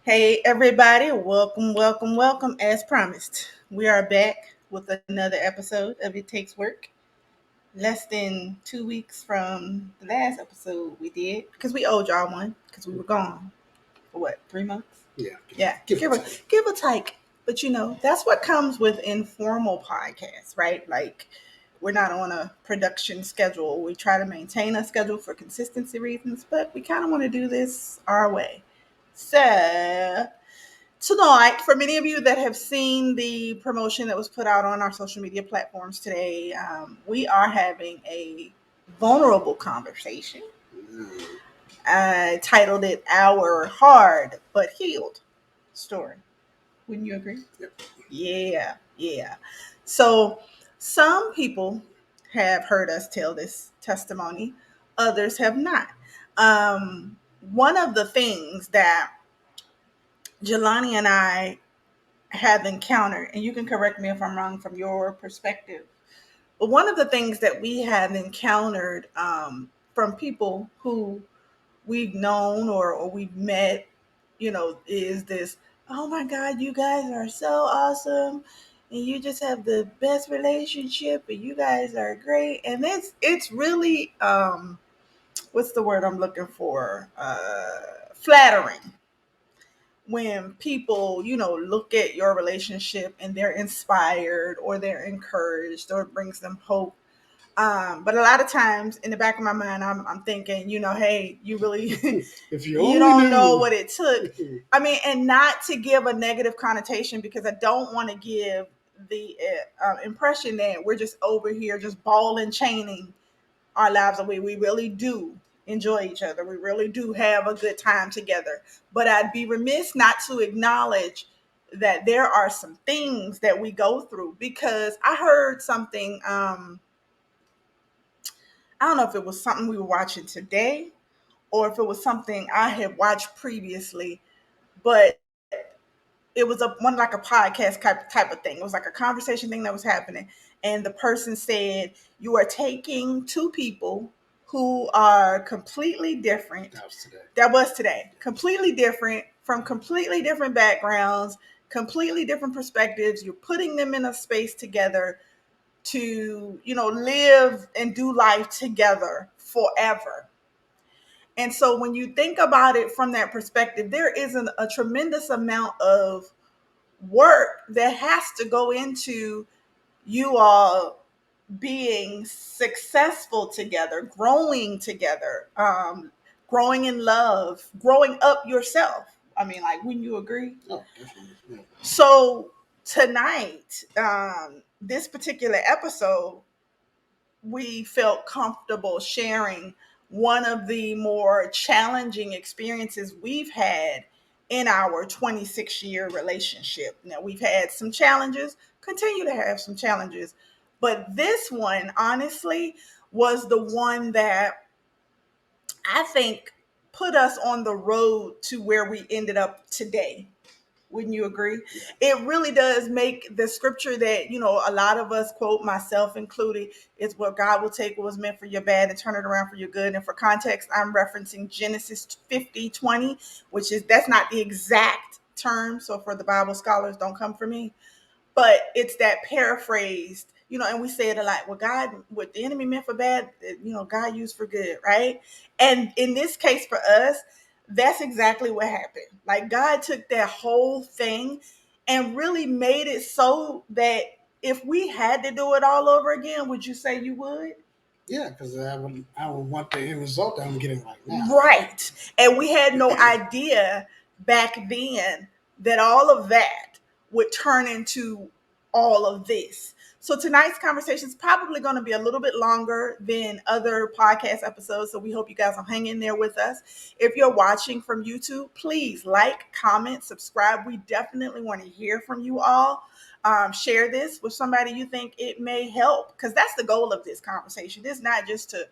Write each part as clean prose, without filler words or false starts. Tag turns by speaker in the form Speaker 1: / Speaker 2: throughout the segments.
Speaker 1: Hey, everybody, welcome, welcome, welcome. As promised, we are back with another episode of It Takes Work. Less than 2 weeks from the last episode we did because we owed y'all one because we were gone for what, 3 months?
Speaker 2: Yeah,
Speaker 1: Yeah,
Speaker 2: give
Speaker 1: give
Speaker 2: or
Speaker 1: a
Speaker 2: take.
Speaker 1: give a take. But that's what comes with informal podcasts, right? Like we're not on a production schedule. We try to maintain a schedule for consistency reasons, but we kind of want to do this our way. So tonight, for many of you that have seen the promotion that was put out on our social media platforms today, we are having a vulnerable conversation. I titled it Our Hard But Healed Story. Wouldn't you agree?
Speaker 2: Yep.
Speaker 1: Yeah, yeah. So some people have heard us tell this testimony, others have not. One of the things that Jelani and I have encountered, and you can correct me if I'm wrong from your perspective, but one of the things that we have encountered from people who we've known or we've met, is this, oh my God, you guys are so awesome. And you just have the best relationship and you guys are great. And it's really what's the word I'm looking for? Flattering when people, look at your relationship and they're inspired or they're encouraged or it brings them hope. But a lot of times in the back of my mind, I'm thinking, hey, you really,
Speaker 2: If you
Speaker 1: you
Speaker 2: only
Speaker 1: don't know
Speaker 2: knew.
Speaker 1: what it took. I mean, and not to give a negative connotation because I don't want to give the impression that we're just over here just ball and chaining our lives away. We really do enjoy each other. We really do have a good time together. But I'd be remiss not to acknowledge that there are some things that we go through because I heard something. I don't know if it was something we were watching today or if it was something I had watched previously, but it was one like a podcast type of thing. It was like a conversation thing that was happening, and the person said, "You are taking two people who are completely different."
Speaker 2: That was today.
Speaker 1: That was today. Completely different from completely different backgrounds, completely different perspectives. You're putting them in a space together to, live and do life together forever. And so when you think about it from that perspective, there is a tremendous amount of work that has to go into you all being successful together, growing together, growing in love, growing up yourself. I mean, like, wouldn't you agree?
Speaker 2: Oh, definitely. Yeah.
Speaker 1: So tonight, this particular episode, we felt comfortable sharing one of the more challenging experiences we've had in our 26-year relationship. Now, we've had some challenges, continue to have some challenges, but this one, honestly, was the one that I think put us on the road to where we ended up today. Wouldn't you agree?
Speaker 2: Yeah.
Speaker 1: It really does make the scripture that, a lot of us quote, myself included, is what God will take what was meant for your bad and turn it around for your good. And for context, I'm referencing Genesis 50:20, which is, that's not the exact term. So for the Bible scholars, don't come for me. But it's that paraphrased, and we say it a lot. Well, God, what the enemy meant for bad, God used for good, right? And in this case for us, that's exactly what happened. Like God took that whole thing and really made it so that if we had to do it all over again, would you say you would?
Speaker 2: Yeah, because I would want the end result that I'm getting right now.
Speaker 1: Right. And we had no idea back then that all of that would turn into all of this. So tonight's conversation is probably going to be a little bit longer than other podcast episodes. So we hope you guys will hang in there with us. If you're watching from YouTube, please like, comment, subscribe. We definitely want to hear from you all. Share this with somebody you think it may help, because that's the goal of this conversation. It's not just to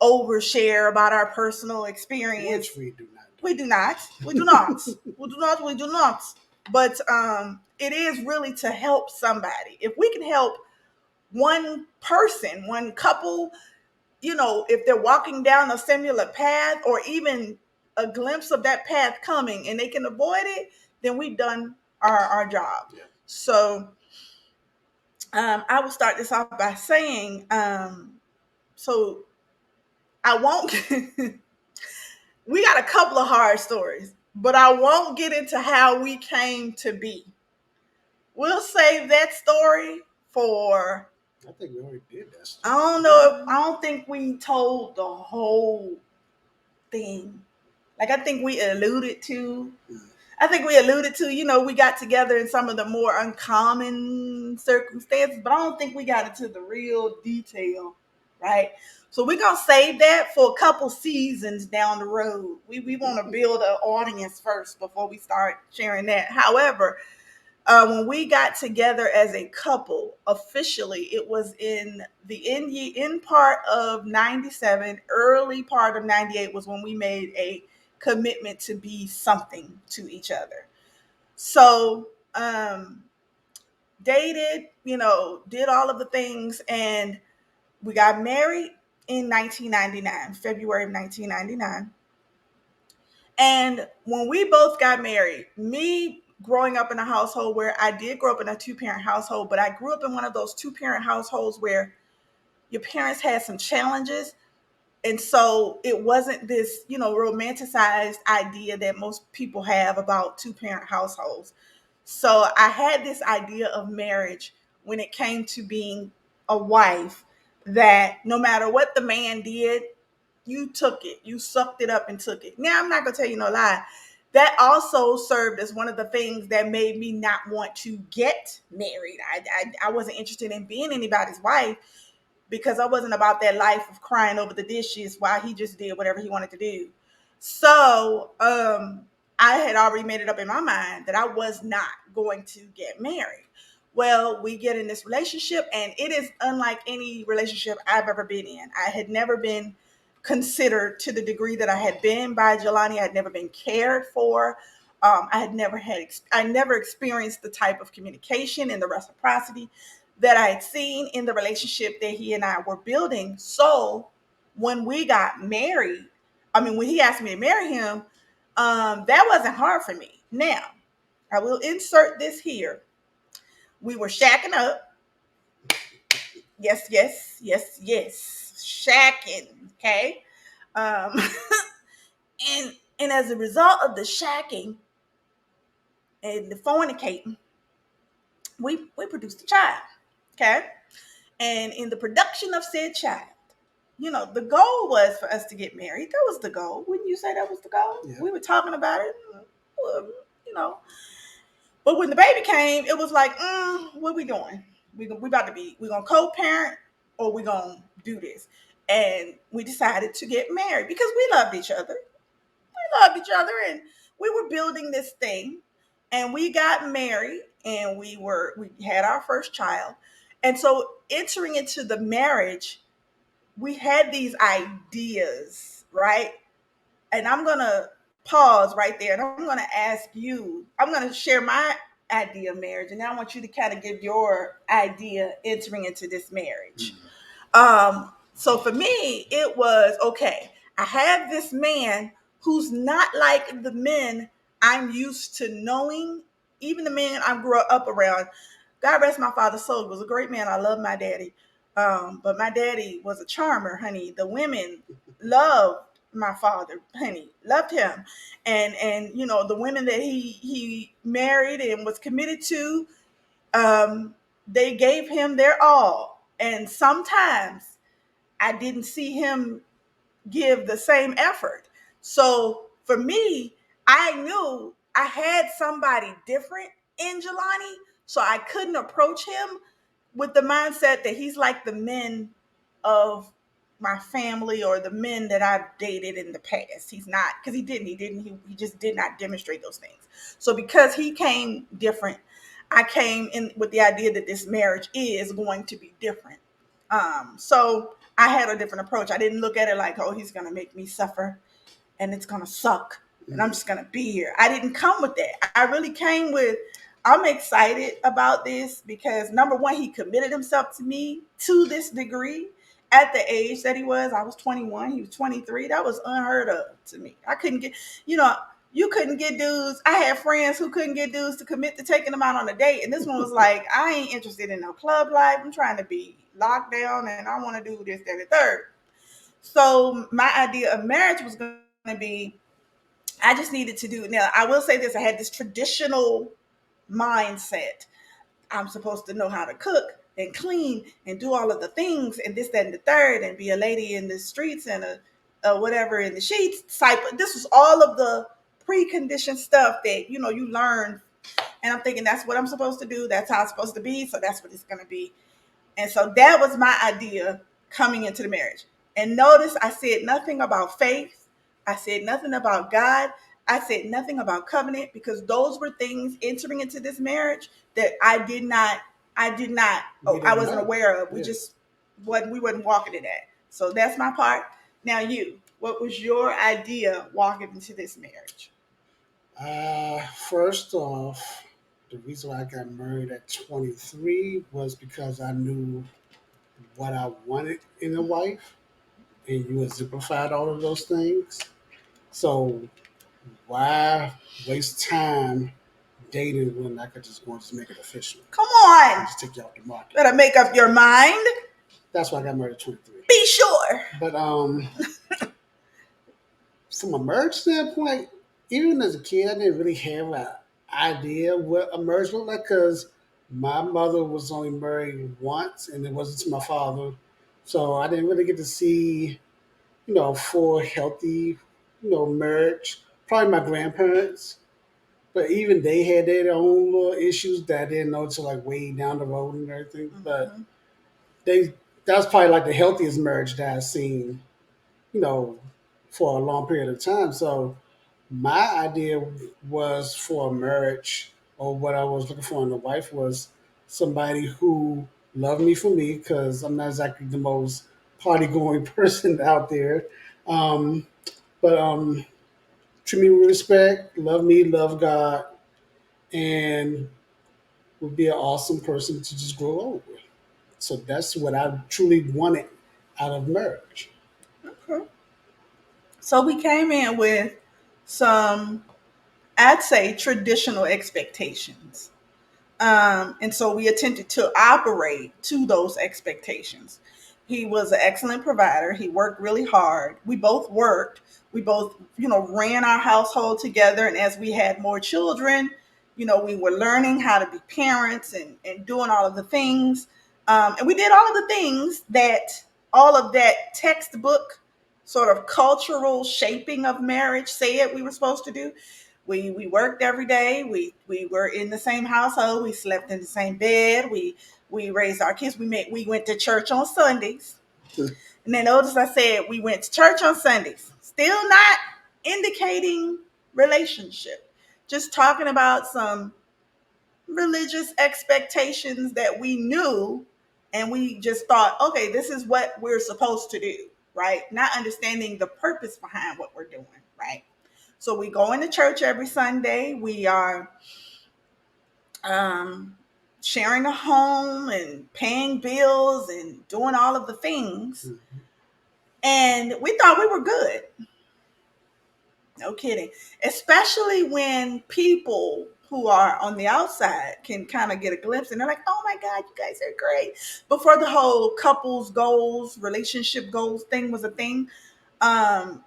Speaker 1: overshare about our personal experience.
Speaker 2: Which we do not do.
Speaker 1: We do not. We do not. We do not. We do not. But it is really to help somebody. If we can help one person, one couple, if they're walking down a similar path, or even a glimpse of that path coming and they can avoid it, then we've done our job.
Speaker 2: Yeah.
Speaker 1: So I will start this off by saying, so I won't. We got a couple of hard stories, but I won't get into how we came to be. We'll save that story for.
Speaker 2: I think we already did that
Speaker 1: I
Speaker 2: story.
Speaker 1: don't know if I don't think we told the whole thing. Like I think we alluded to. I think we alluded to, we got together in some of the more uncommon circumstances, but I don't think we got into the real detail, right? So we're gonna save that for a couple seasons down the road. We want to build an audience first before we start sharing that. However, when we got together as a couple officially, it was in the end part of '97, early part of '98 was when we made a commitment to be something to each other. So, dated, did all of the things, and we got married in 1999, February of 1999. And when we both got married, me growing up in a household where I did grow up in a two-parent household, but I grew up in one of those two-parent households where your parents had some challenges. And so it wasn't this, romanticized idea that most people have about two-parent households. So I had this idea of marriage when it came to being a wife, that no matter what the man did, you took it, you sucked it up and took it. Now, I'm not going to tell you no lie. That also served as one of the things that made me not want to get married. I wasn't interested in being anybody's wife because I wasn't about that life of crying over the dishes while he just did whatever he wanted to do. So I had already made it up in my mind that I was not going to get married. Well, we get in this relationship, and it is unlike any relationship I've ever been in. I had never been considered to the degree that I had been by Jelani. I had never been cared for. I never experienced the type of communication and the reciprocity that I had seen in the relationship that he and I were building. So when we got married, when he asked me to marry him, that wasn't hard for me. Now, I will insert this here. We were shacking up. Yes, yes, yes, yes. Shacking. Okay. Um, and as a result of the shacking and the fornicating, we produced a child. Okay. And in the production of said child, the goal was for us to get married. That was the goal. Wouldn't you say that was the goal?
Speaker 2: Yeah.
Speaker 1: We were talking about it, you know. But when the baby came, it was like, what are we doing? We about to be, we gonna co-parent or we gonna do this? And we decided to get married because we loved each other. We loved each other, and we were building this thing. And we got married, and we had our first child. And so entering into the marriage, we had these ideas, right? And I'm going to pause right there and I'm going to ask you, I'm going to share my idea of marriage. And now I want you to kind of give your idea entering into this marriage. So for me, it was okay. I have this man who's not like the men I'm used to knowing, even the men I grew up around. God rest my father's soul. He was a great man. I love my daddy. But my daddy was a charmer, honey. The women loved my father, honey, loved him. And the women that he married and was committed to, they gave him their all. And sometimes I didn't see him give the same effort. So for me, I knew I had somebody different in Jelani, so I couldn't approach him with the mindset that he's like the men of my family or the men that I've dated in the past. He's not, because he just did not demonstrate those things. So because he came different, I came in with the idea that this marriage is going to be different. So I had a different approach. I didn't look at it like, oh, he's going to make me suffer and it's going to suck and I'm just going to be here. I didn't come with that. I really came with, I'm excited about this because number one, he committed himself to me to this degree. at the age that he was, I was 21, he was 23. That was unheard of to me. I couldn't get, you know, you couldn't get dudes. I had friends who couldn't get dudes to commit to taking them out on a date. And this one was like, I ain't interested in no club life. I'm trying to be locked down and I want to do this, that, and the third. So my idea of marriage was going to be, I just needed to do, now I will say this, I had this traditional mindset. I'm supposed to know how to cook and clean and do all of the things and this, that, and the third, and be a lady in the streets and a whatever in the sheets type. This was all of the preconditioned stuff that you learn. And I'm thinking that's what I'm supposed to do. That's how it's supposed to be. So that's what it's going to be. And so that was my idea coming into the marriage. And notice I said nothing about faith. I said nothing about God. I said nothing about covenant because those were things entering into this marriage that
Speaker 2: We
Speaker 1: I
Speaker 2: didn't
Speaker 1: wasn't
Speaker 2: know.
Speaker 1: aware of.
Speaker 2: Yeah.
Speaker 1: We wasn't walking in that. So that's my part. Now what was your idea walking into this marriage?
Speaker 2: First off, the reason why I got married at 23 was because I knew what I wanted in a wife, and you exemplified all of those things. So why waste time dating when I could just go and just make it official
Speaker 1: Come
Speaker 2: and
Speaker 1: on.
Speaker 2: just take you off the market?
Speaker 1: Better make up your mind.
Speaker 2: That's why I got married at 23.
Speaker 1: Be sure.
Speaker 2: But from a marriage standpoint, even as a kid, I didn't really have an idea what a marriage looked like because my mother was only married once, and it wasn't to my father, so I didn't really get to see, full healthy, marriage. Probably my grandparents, but even they had their own little issues that I didn't know until like way down the road and everything. But
Speaker 1: Mhm.
Speaker 2: they that was probably like the healthiest marriage that I've seen, you know, for a long period of time. So my idea was for a marriage, or what I was looking for in a wife was somebody who loved me for me because I'm not exactly the most party going person out there. Um, but treat me with respect, love me, love God, and would be an awesome person to just grow old with. So that's what I truly wanted out of marriage.
Speaker 1: Okay. So we came in with some, I'd say, traditional expectations. And so we attempted to operate to those expectations. He was an excellent provider. He worked really hard. We both worked. We both, ran our household together. And as we had more children, we were learning how to be parents and doing all of the things. And we did all of the things that all of that textbook sort of cultural shaping of marriage said we were supposed to do. We worked every day. We were in the same household. We slept in the same bed. We raised our kids. We went to church on Sundays. And then notice I said we went to church on Sundays. Still not indicating relationship. Just talking about some religious expectations that we knew and we just thought, okay, this is what we're supposed to do, right? Not understanding the purpose behind what we're doing, right? So we go into church every Sunday. We are um, sharing a home and paying bills and doing all of the things. And we thought we were good. No kidding. Especially when people who are on the outside can kind of get a glimpse and they're like, oh my God, you guys are great. Before the whole couples goals, relationship goals thing was a thing, um,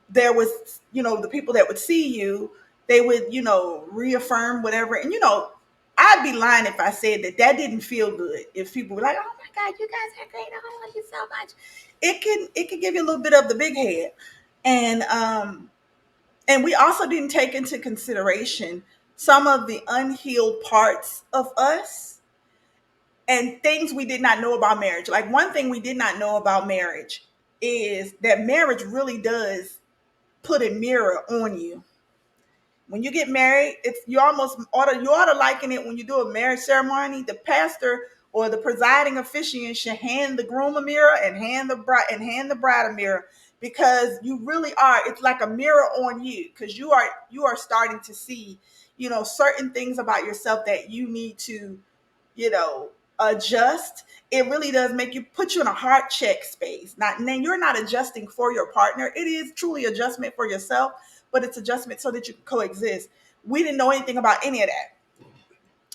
Speaker 1: there was, the people that would see you, they would, reaffirm whatever. And, I'd be lying if I said that didn't feel good. If people were like, oh my God, you guys are great. I love you so much. It can give you a little bit of the big head. And, and we also didn't take into consideration some of the unhealed parts of us and things we did not know about marriage. Like one thing we did not know about marriage is that marriage really does put a mirror on you. When you get married, it's you ought to liken it when you do a marriage ceremony. The pastor or the presiding officiant should hand the groom a mirror and hand the bride a mirror because you really are. It's like a mirror on you because you are starting to see certain things about yourself that you need to you know adjust, it really does make you put you in a heart check space. Not then you're not adjusting for your partner. It is truly adjustment for yourself, but it's adjustment so that you can coexist. We didn't know anything about any of that.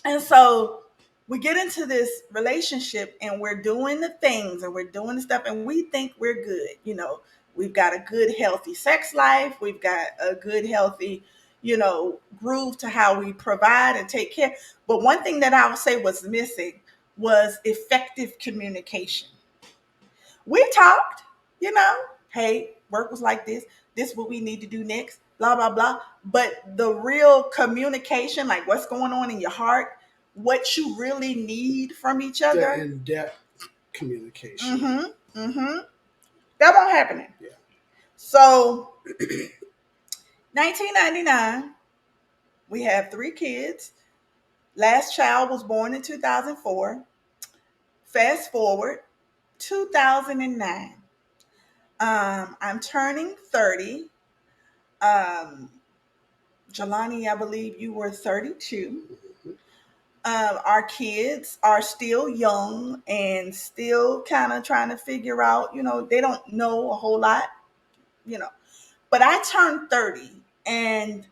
Speaker 1: And so we get into this relationship and we're doing the things and we're doing the stuff and we think we're good. We've got a good, healthy sex life. We've got a good, healthy, groove to how we provide and take care. But one thing that I would say was missing was effective communication. We talked, you know, hey, work was like this is what we need to do next, blah, blah, blah. But the real communication, like what's going on in your heart, what you really need from each
Speaker 2: The
Speaker 1: other,
Speaker 2: in-depth communication.
Speaker 1: mm-hmm, mm-hmm, that won't happen.
Speaker 2: Yeah.
Speaker 1: So 1999, we have 3 kids. Last child was born in 2004. Fast forward, 2009. I'm turning 30. Um, Jelani, I believe you were 32. Our kids are still young and still kind of trying to figure out, they don't know a whole lot, you know. But I turned 30, and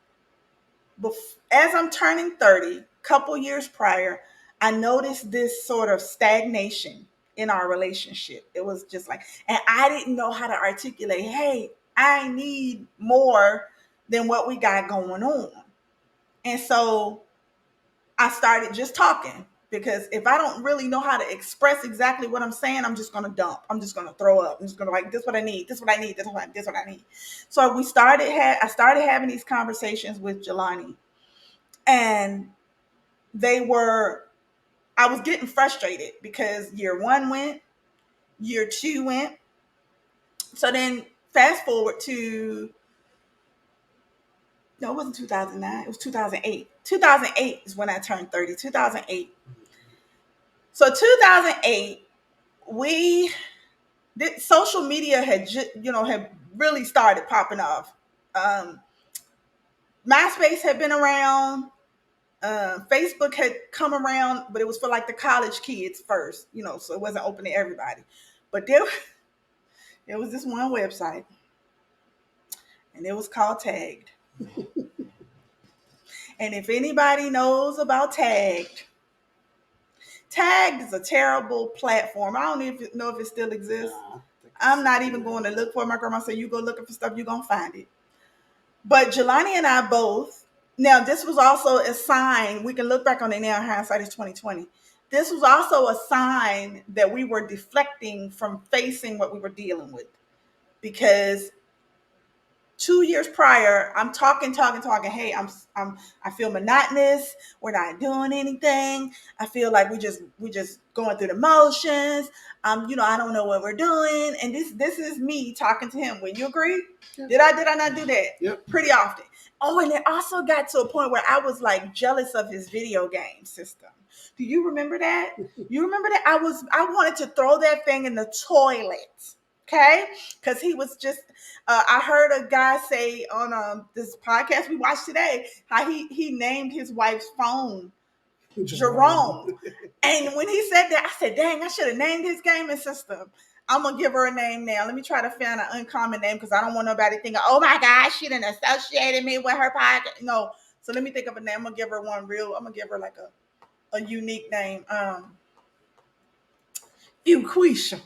Speaker 1: as I'm turning 30, couple years prior, I noticed this sort of stagnation in our relationship. It was just like, and I didn't know how to articulate, hey, I need more than what we got going on. And so I started just talking, because if I don't really know how to express exactly what I'm saying, I'm just gonna dump. I'm just gonna throw up. I'm just gonna like, this is what I need. This is what I need. This is what I need. So I started having these conversations with Jelani, and they were I was getting frustrated because year 1 went, year 2 went. So then fast forward to, no, it wasn't 2009, it was 2008. 2008 is when I turned 30. 2008. So 2008, we did social media had really started popping off. um MySpace had been around. Facebook had come around, but it was for like the college kids first, so it wasn't open to everybody. But there was this one website, and it was called Tagged. And if anybody knows about Tagged, Tagged is a terrible platform. I don't even know if it still exists.
Speaker 2: Nah,
Speaker 1: I'm not even going to look for it. My grandma said, you go looking for stuff, you're going to find it. But Jelani and I both, now this was also a sign, we can look back on it now, hindsight is 2020. This was also a sign that we were deflecting from facing what we were dealing with. Because 2 years prior, I'm talking. Hey, I feel monotonous. We're not doing anything. I feel like we just going through the motions. I don't know what we're doing. And this is me talking to him. Would you agree?
Speaker 2: yeah.
Speaker 1: Did I not do that?
Speaker 2: Yep.
Speaker 1: Pretty often. Oh, and it also got to a point where I was like jealous of his video game system. Do you remember that? You remember that? I wanted to throw that thing in the toilet. Okay, because he was just. I heard a guy say on this podcast we watched today how he named his wife's phone
Speaker 2: Jerome.
Speaker 1: Jerome. And when he said that, I said, dang, I should have named his gaming system. I'm gonna give her a name now. Let me try to find an uncommon name, because I don't want nobody thinking, oh my gosh, she done associated me with her podcast. No. So let me think of a name. I'm gonna give her like a unique name. Fuquisha.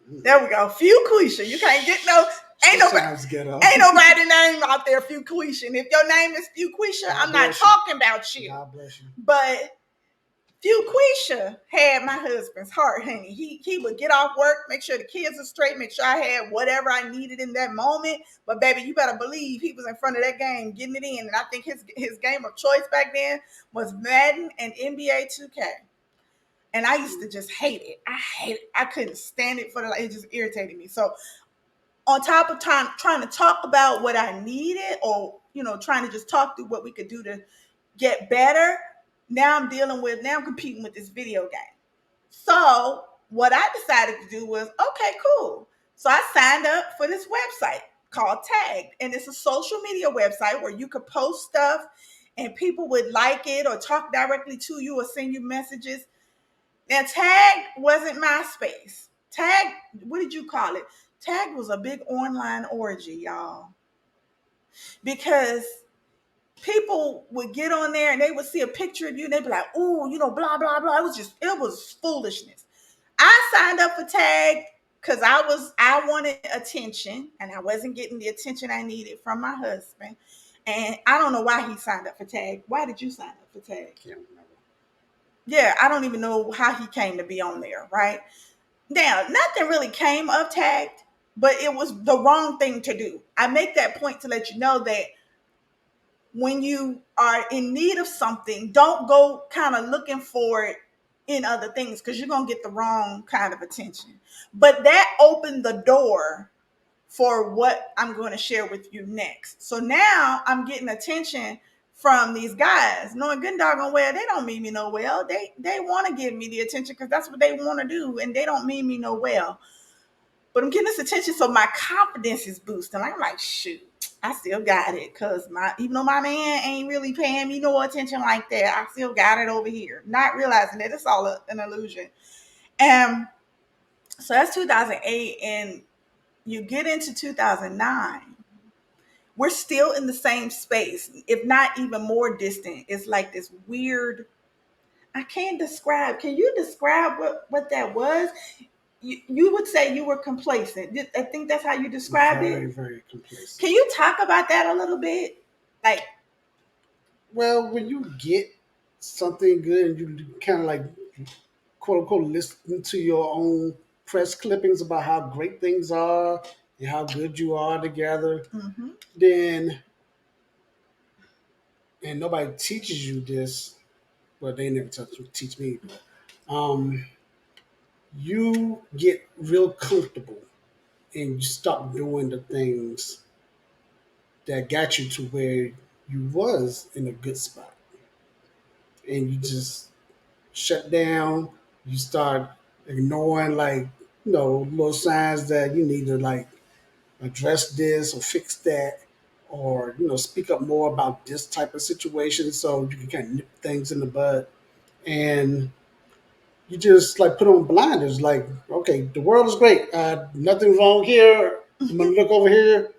Speaker 1: There we go. Fuquisha. You can't get no, ain't
Speaker 2: That
Speaker 1: nobody,
Speaker 2: sounds ghetto.
Speaker 1: ain't nobody name out there Fuquisha. And if your name is Fuquisha,
Speaker 2: God
Speaker 1: I'm not
Speaker 2: bless you.
Speaker 1: talking about you.
Speaker 2: God bless you.
Speaker 1: But Fuquisha had my husband's heart, honey. He would get off work, make sure the kids are straight, make sure I had whatever I needed in that moment. But baby, you better believe he was in front of that game, getting it in. And I think his game of choice back then was Madden and NBA 2K. And I used to just hate it. I hate it. I couldn't stand it for it just irritated me. So on top of trying to talk about what I needed, or trying to just talk through what we could do to get better, now I'm competing with this video game. So what I decided to do was, okay, cool. So I signed up for this website called Tagged, and it's a social media website where you could post stuff and people would like it or talk directly to you or send you messages. Now, Tag wasn't MySpace. Tag, what did you call it? Tag was a big online orgy, y'all, because people would get on there and they would see a picture of you and they'd be like, "Oh, blah blah blah." It was foolishness. I signed up for Tag because I wanted attention and I wasn't getting the attention I needed from my husband. And I don't know why he signed up for Tag. Why did you sign up for Tag?
Speaker 2: Can't remember.
Speaker 1: Yeah, I don't even know how he came to be on there, right? Now, nothing really came of Tagged, but it was the wrong thing to do. I make that point to let you know that when you are in need of something, don't go kind of looking for it in other things because you're going to get the wrong kind of attention. But that opened the door for what I'm going to share with you next. So now I'm getting attention from these guys, knowing good and doggone well they don't mean me no well. They want to give me the attention because that's what they want to do, and they don't mean me no well. But I'm getting this attention, so my confidence is boosting. I'm like, shoot, I still got it. Cause even though my man ain't really paying me no attention like that, I still got it over here. Not realizing that it's all an illusion. And so that's 2008. And you get into 2009, we're still in the same space, if not even more distant. It's like this weird, I can't describe. Can you describe what that was? You would say you were complacent. I think that's how you described
Speaker 2: Very,
Speaker 1: it.
Speaker 2: very complacent.
Speaker 1: Can you talk about that a little bit? Like,
Speaker 2: Well, when you get something good and you kind of like quote unquote listen to your own press clippings about how great things are and how good you are together,
Speaker 1: mm-hmm,
Speaker 2: then and nobody teaches you this, but they never teach me. But, you get real comfortable and you stop doing the things that got you to where you was in a good spot, and you just shut down. You start ignoring like little signs that you need to like address this or fix that, or speak up more about this type of situation so you can kind of nip things in the bud. And you just like put on blinders, like, okay, the world is great, nothing wrong here. I'm gonna look over here,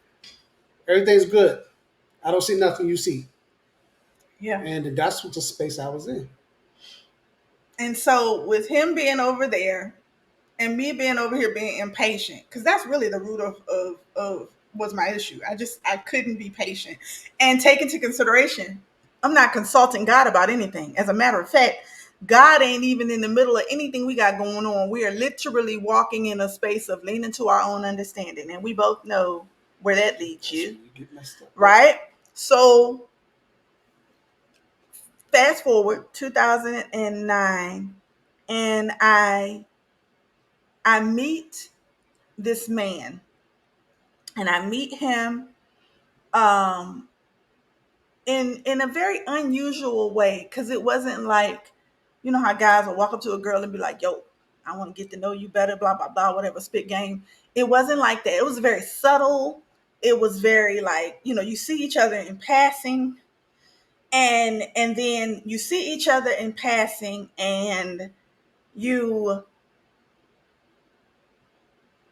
Speaker 2: everything's good. I don't see nothing you see.
Speaker 1: yeah.
Speaker 2: And that's what the space I was in.
Speaker 1: And so with him being over there and me being over here being impatient, because that's really the root of was my issue. I couldn't be patient and take into consideration. I'm not consulting God about anything. As a matter of fact, God ain't even in the middle of anything we got going on. We are literally walking in a space of leaning to our own understanding, and we both know where that leads
Speaker 2: That's
Speaker 1: you,
Speaker 2: when you get messed up.
Speaker 1: right? So fast forward 2009, and I meet this man, and I meet him um in a very unusual way, because it wasn't like, how guys will walk up to a girl and be like, yo, I want to get to know you better, blah blah blah, whatever, spit game. It wasn't like that. It was very subtle. It was very like, you see each other in passing, and then you see each other in passing, and you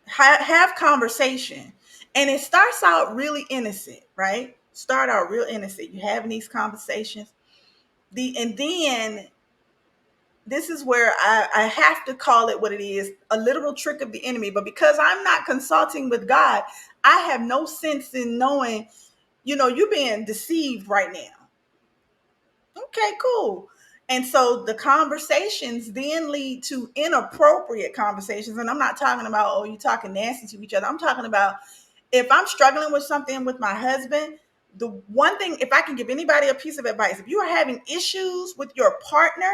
Speaker 1: have conversation, and it starts out really innocent, right? Start out real innocent. You having these conversations, and then this is where I have to call it what it is, a literal trick of the enemy. But because I'm not consulting with God, I have no sense in knowing, you're being deceived right now. Okay, cool. And so the conversations then lead to inappropriate conversations. And I'm not talking about, oh, you talking nasty to each other. I'm talking about, if I'm struggling with something with my husband, the one thing, if I can give anybody a piece of advice, if you are having issues with your partner,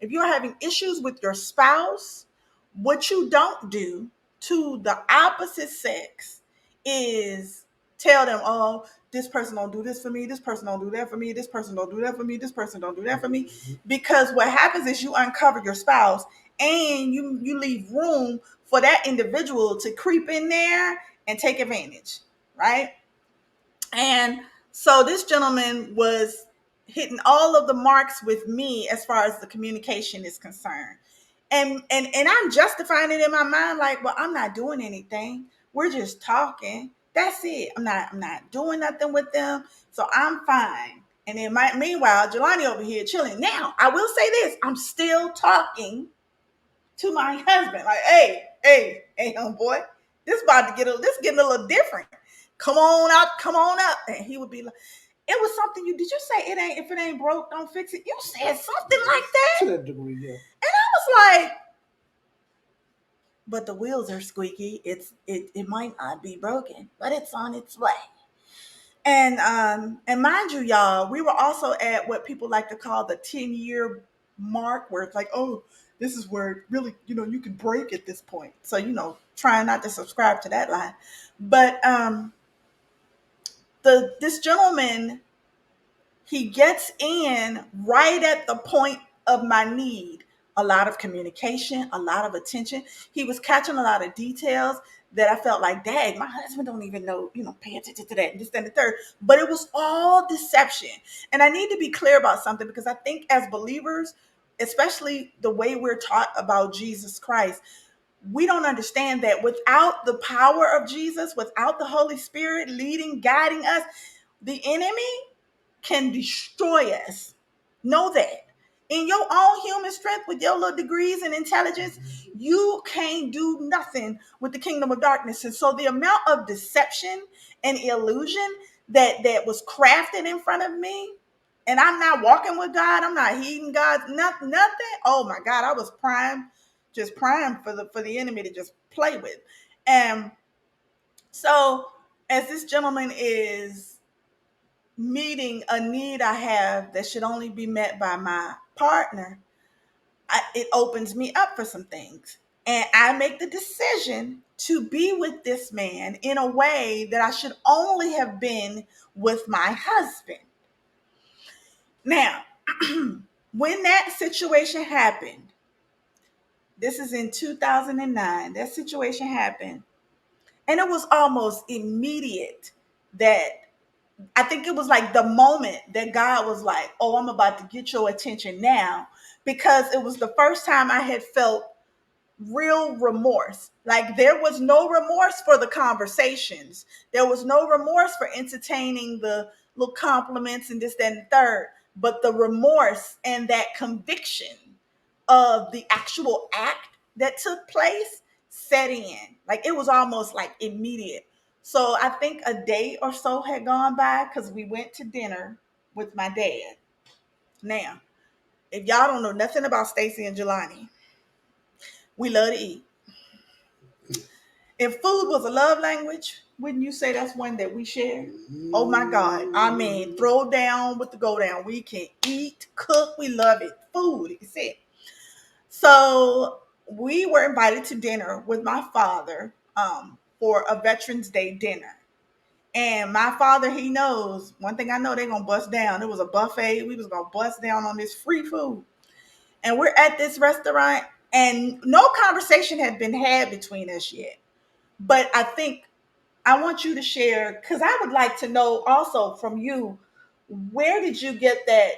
Speaker 1: if you are having issues with your spouse, what you don't do to the opposite sex is tell them, oh, this person don't do this for me, this person don't do that for me, this person don't do that for me, this person don't do that for me.
Speaker 2: Mhm.
Speaker 1: Because what happens is you uncover your spouse, and you leave room for that individual to creep in there and take advantage, right? And so this gentleman was hitting all of the marks with me as far as the communication is concerned. And I'm justifying it in my mind, like, well, I'm not doing anything. We're just talking. That's it. I'm not doing nothing with them. So I'm fine. And then meanwhile, Jelani over here chilling. Now, I will say this: I'm still talking to my husband. Like, hey, homeboy, this getting a little different. Come on out, come on up. And he would be like, it was something you did you say it ain't if it ain't broke, don't fix it. You said something like
Speaker 2: To
Speaker 1: that.
Speaker 2: that degree, yeah.
Speaker 1: And I was like, but the wheels are squeaky. It might not be broken, but it's on its way. And mind you, y'all, we were also at what people like to call the 10-year mark, where it's like, oh, this is where really, you can break at this point. So, trying not to subscribe to that line. But this gentleman, he gets in right at the point of my need. A lot of communication, a lot of attention. He was catching a lot of details that I felt like, dang, my husband don't even know, pay attention to that and this, that, and the third. But it was all deception. And I need to be clear about something, because I think as believers, especially the way we're taught about Jesus Christ, we don't understand that without the power of Jesus, without the Holy Spirit leading, guiding us, the enemy can destroy us. Know that. In your own human strength, with your little degrees and intelligence, you can't do nothing with the kingdom of darkness. And so the amount of deception and illusion that was crafted in front of me, and I'm not walking with God, I'm not heeding God, nothing. Oh my God, I was prime, just prime for the enemy to just play with. And so as this gentleman is meeting a need I have that should only be met by my partner, it opens me up for some things. And I make the decision to be with this man in a way that I should only have been with my husband. Now, when that situation happened, this is in 2009, that situation happened, and it was almost immediate that I think it was like the moment that God was like, oh, I'm about to get your attention now, because it was the first time I had felt real remorse. Like, there was no remorse for the conversations. There was no remorse for entertaining the little compliments and this, that, and the third. But the remorse and that conviction of the actual act that took place set in. Like, it was almost like immediate. So I think a day or so had gone by, because we went to dinner with my dad. Now, if y'all don't know nothing about Stacy and Jelani, we love to eat. If food was a love language, wouldn't you say that's one that we share? Oh my God. I mean, throw down with the go down. We can eat, cook, we love it. Food, is it. So we were invited to dinner with my father for a Veterans Day dinner. And my father, he knows one thing I know, they're gonna bust down. It was a buffet. We was gonna bust down on this free food. And we're at this restaurant, and no conversation had been had between us yet. But I think I want you to share, because I would like to know also from you, where did you get that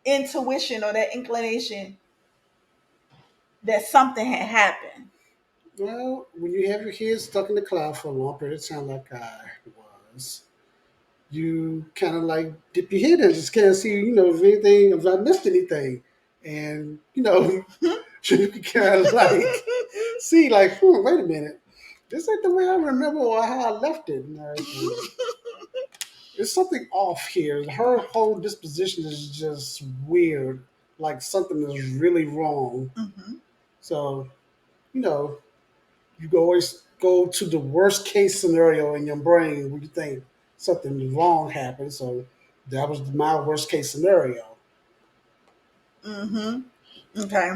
Speaker 1: intuition or that inclination that something had happened?
Speaker 2: Well, when you have your head stuck in the cloud for a long period of time, like I was, you kind of like dip your head in, just can't see, if anything, if I missed anything. And, you can kind of like see, like, wait a minute. This ain't the way I remember or how I left it. There's something off here. Her whole disposition is just weird. Like something is really wrong.
Speaker 1: Mm-hmm.
Speaker 2: So, you know, you go always go to the worst case scenario in your brain when you think something wrong happened. So that was my worst case scenario.
Speaker 1: Mm-hmm. Okay.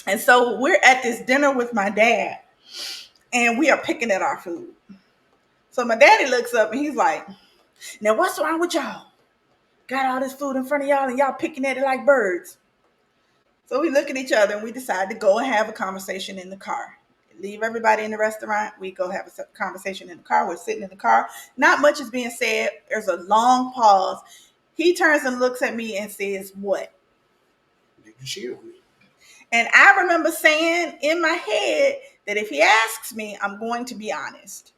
Speaker 1: And so we're at this dinner with my dad, and we are picking at our food. So my daddy looks up and he's like, now what's wrong with y'all? Got all this food in front of y'all and y'all picking at it like birds. So we look at each other and we decide to go and have a conversation in the car. Leave everybody in the restaurant. We go have a conversation in the car. We're sitting in the car. Not much is being said. There's a long pause. He turns and looks at me and says, what?
Speaker 2: Did you cheat on me?
Speaker 1: And I remember saying in my head that if he asks me, I'm going to be honest.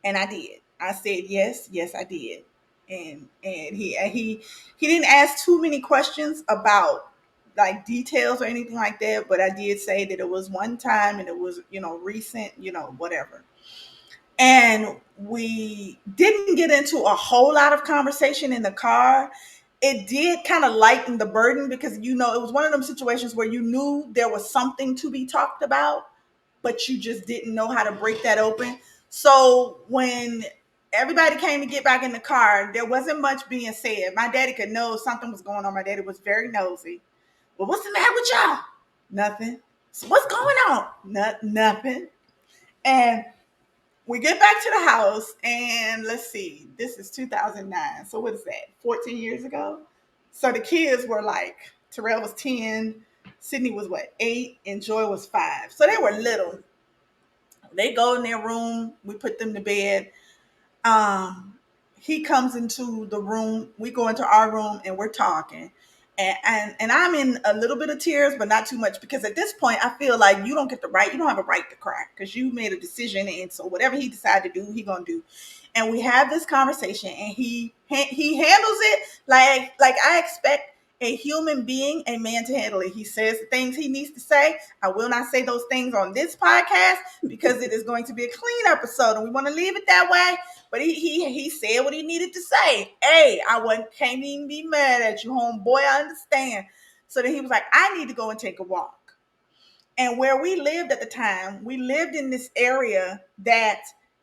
Speaker 1: And I did. I said yes, yes, I did. And he didn't ask too many questions about like details or anything like that, but I did say that it was one time and it was, recent, whatever. And we didn't get into a whole lot of conversation in the car. It did kind of lighten the burden because it was one of them situations where you knew there was something to be talked about, but you just didn't know how to break that open. So when everybody came to get back in the car, there wasn't much being said. My daddy could know something was going on. My daddy was very nosy. Well, what's the matter with y'all? Nothing. So what's going on? Nothing. And we get back to the house, and let's see, this is 2009. So what is that? 14 years ago. So the kids were like, Terrell was 10, Sydney was what, 8, and Joy was 5. So they were little. They go in their room. We put them to bed. um he comes into the room, we go into our room, and we're talking, and I'm in a little bit of tears, but not too much, because at this point I feel like you don't have a right to cry because you made a decision, and so whatever he decided to do, he gonna do. And we have this conversation, and he handles it like I expect a human being, a man, to handle it. He says the things he needs to say. I will not say those things on this podcast because it is going to be a clean episode, and we want to leave it that way. But he said what he needed to say. Hey, can't even be mad at you, homeboy. I understand. So then he was like, I need to go and take a walk. And where we lived at the time, we lived in this area that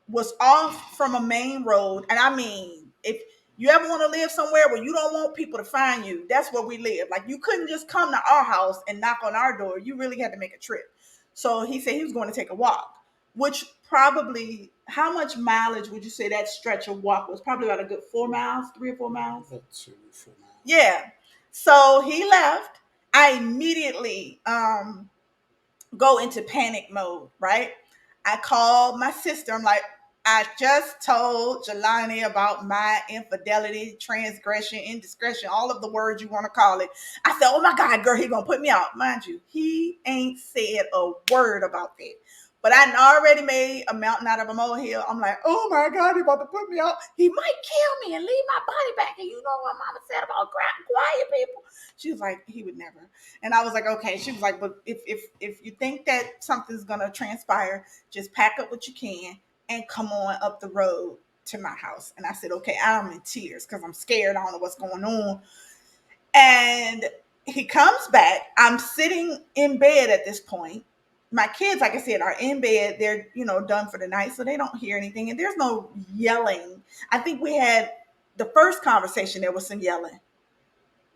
Speaker 1: was off from a main road. And I mean, if you ever want to live somewhere where you don't want people to find you, that's where we live. Like, you couldn't just come to our house and knock on our door. You really had to make a trip. So he said he was going to take a walk, which probably, how much mileage would you say that stretch of walk was? Probably about a good 4 miles, 3 or 4 miles.
Speaker 2: About 2 4 miles.
Speaker 1: Yeah. So he left. I immediately go into panic mode, right? I called my sister. I'm like, I just told Jelani about my infidelity, transgression, indiscretion, all of the words you want to call it. I said, oh my God, girl, he gonna put me out. Mind you, he ain't said a word about that. But I already made a mountain out of a molehill. I'm like, oh my God, he about to put me out. He might kill me and leave my body back. And you know what Mama said about quiet people? She was like, he would never. And I was like, okay. She was like, but if you think that something's gonna transpire, just pack up what you can and come on up the road to my house. And I said, okay. I'm in tears because I'm scared. I don't know what's going on. And he comes back. I'm sitting in bed at this point. My kids, like I said, are in bed. They're, done for the night, so they don't hear anything. And there's no yelling. I think we had the first conversation, there was some yelling.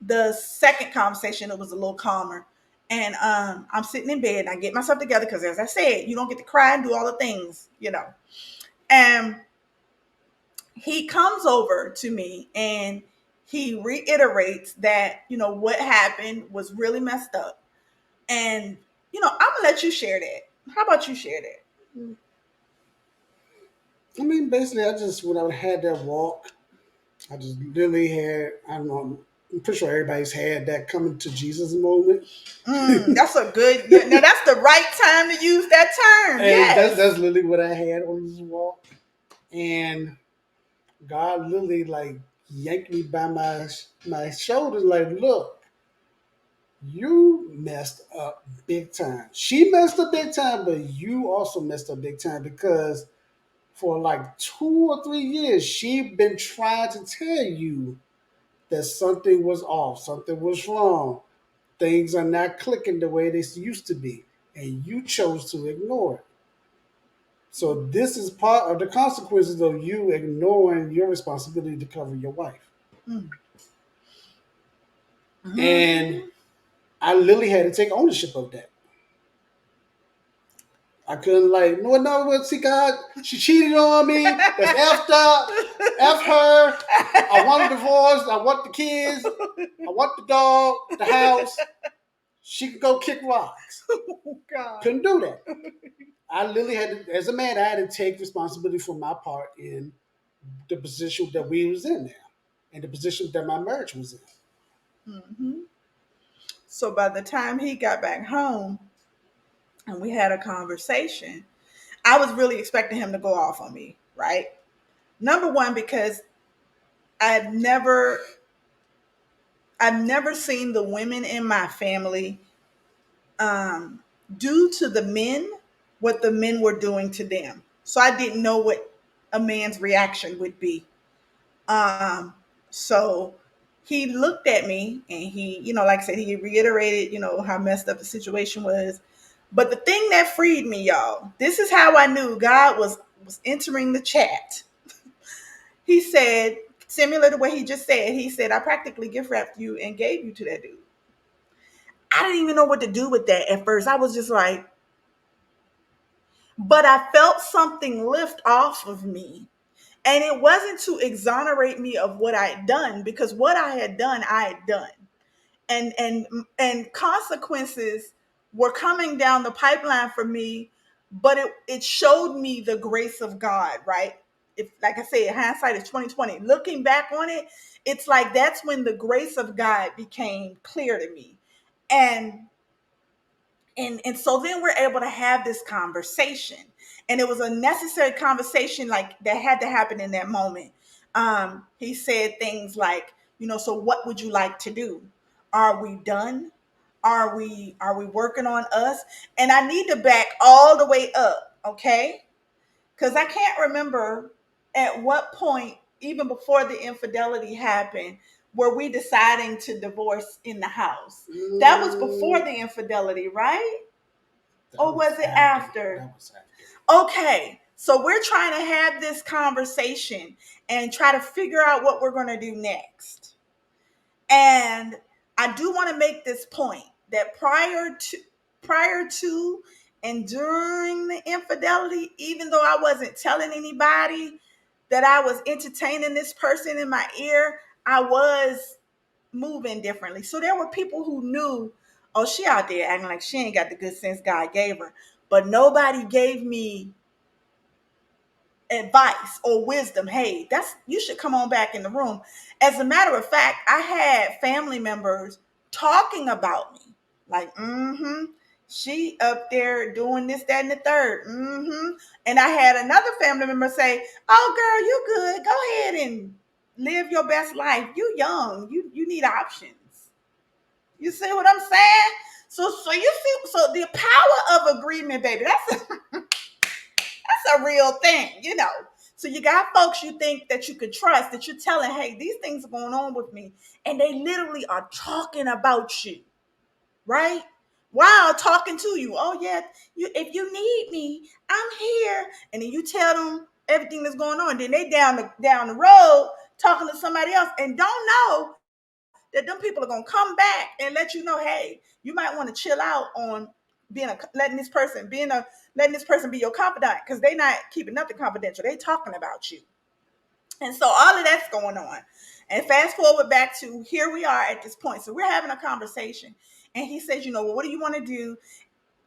Speaker 1: The second conversation, it was a little calmer. And I'm sitting in bed and I get myself together because, as I said, you don't get to cry and do all the things. And he comes over to me and he reiterates that, what happened was really messed up. And, I'm going to let you share that. How about you share that?
Speaker 2: I mean, basically, I just when I had that walk, I just literally had, I don't know, I'm pretty sure everybody's had that coming to Jesus moment.
Speaker 1: That's a good, yeah, now that's the right time to use that term.
Speaker 2: And
Speaker 1: Yes.
Speaker 2: that's literally what I had on this walk. And God literally like yanked me by my shoulders, like, look, you messed up big time. She messed up big time, but you also messed up big time because for like 2 or 3 years, she been trying to tell you that something was off, something was wrong, things are not clicking the way they used to be, and you chose to ignore it. So this is part of the consequences of you ignoring your responsibility to cover your wife. And
Speaker 1: Mm-hmm.
Speaker 2: I literally had to take ownership of that. I couldn't like, no, see, God, she cheated on me. That's effed up. F her. I want a divorce. I want the kids. I want the dog, the house. She could go kick rocks.
Speaker 1: Oh, God.
Speaker 2: Couldn't do that. I literally had to, as a man, I had to take responsibility for my part in the position that we was in now, and the position that my marriage was in.
Speaker 1: Mm-hmm. So by the time he got back home and we had a conversation, I was really expecting him to go off on me, right? Number one, because I've never I've never seen the women in my family um, do to the men what the men were doing to them. So I didn't know what a man's reaction would be. Um, so he looked at me and he, like I said, he reiterated, how messed up the situation was. But the thing that freed me, y'all, this is how I knew God was entering the chat. He said, similar to what he just said, he said, I practically gift wrapped you and gave you to that dude. I didn't even know what to do with that at first. I was just like, but I felt something lift off of me. And it wasn't to exonerate me of what I had done, because what I had done, I had done. And consequences were coming down the pipeline for me, but it showed me the grace of God, right? If, like I said, hindsight is 2020. Looking back on it, it's like that's when the grace of God became clear to me. And and so then we're able to have this conversation, and it was a necessary conversation, like that had to happen in that moment. He said things like, so what would you like to do? Are we done? Are we working on us? And I need to back all the way up, okay? Because I can't remember at what point, even before the infidelity happened, were we deciding to divorce in the house. That was before
Speaker 2: Mm,
Speaker 1: the infidelity, right?
Speaker 2: that
Speaker 1: Or
Speaker 2: was
Speaker 1: was it
Speaker 2: after.
Speaker 1: after?
Speaker 2: That was after.
Speaker 1: Okay, so we're trying to have this conversation and try to figure out what we're going to do next. And I do want to make this point that prior to and during the infidelity, even though I wasn't telling anybody that I was entertaining this person in my ear, I was moving differently. So there were people who knew, oh, she out there acting like she ain't got the good sense God gave her. But nobody gave me advice or wisdom. Hey, that's you should come on back in the room. As a matter of fact, I had family members talking about me. Like, she up there doing this, that, and the third. And I had another family member say, oh girl, you good. Go ahead and live your best life. You young. You need options. You see what I'm saying? So you see, so the power of agreement, baby, that's a real thing. So you got folks you think that you could trust, that you're telling, hey, these things are going on with me. And they literally are talking about you, right? While talking to you. Oh, yeah, if you need me, I'm here. And then you tell them everything that's going on. Then they down the road talking to somebody else and don't know that them people are gonna come back and let you know, hey, you might want to chill out on letting this person be your confidant, because they not keeping nothing confidential. They talking about you. And so all of that's going on. And fast forward back to here we are at this point. So we're having a conversation. And he says, well, what do you want to do?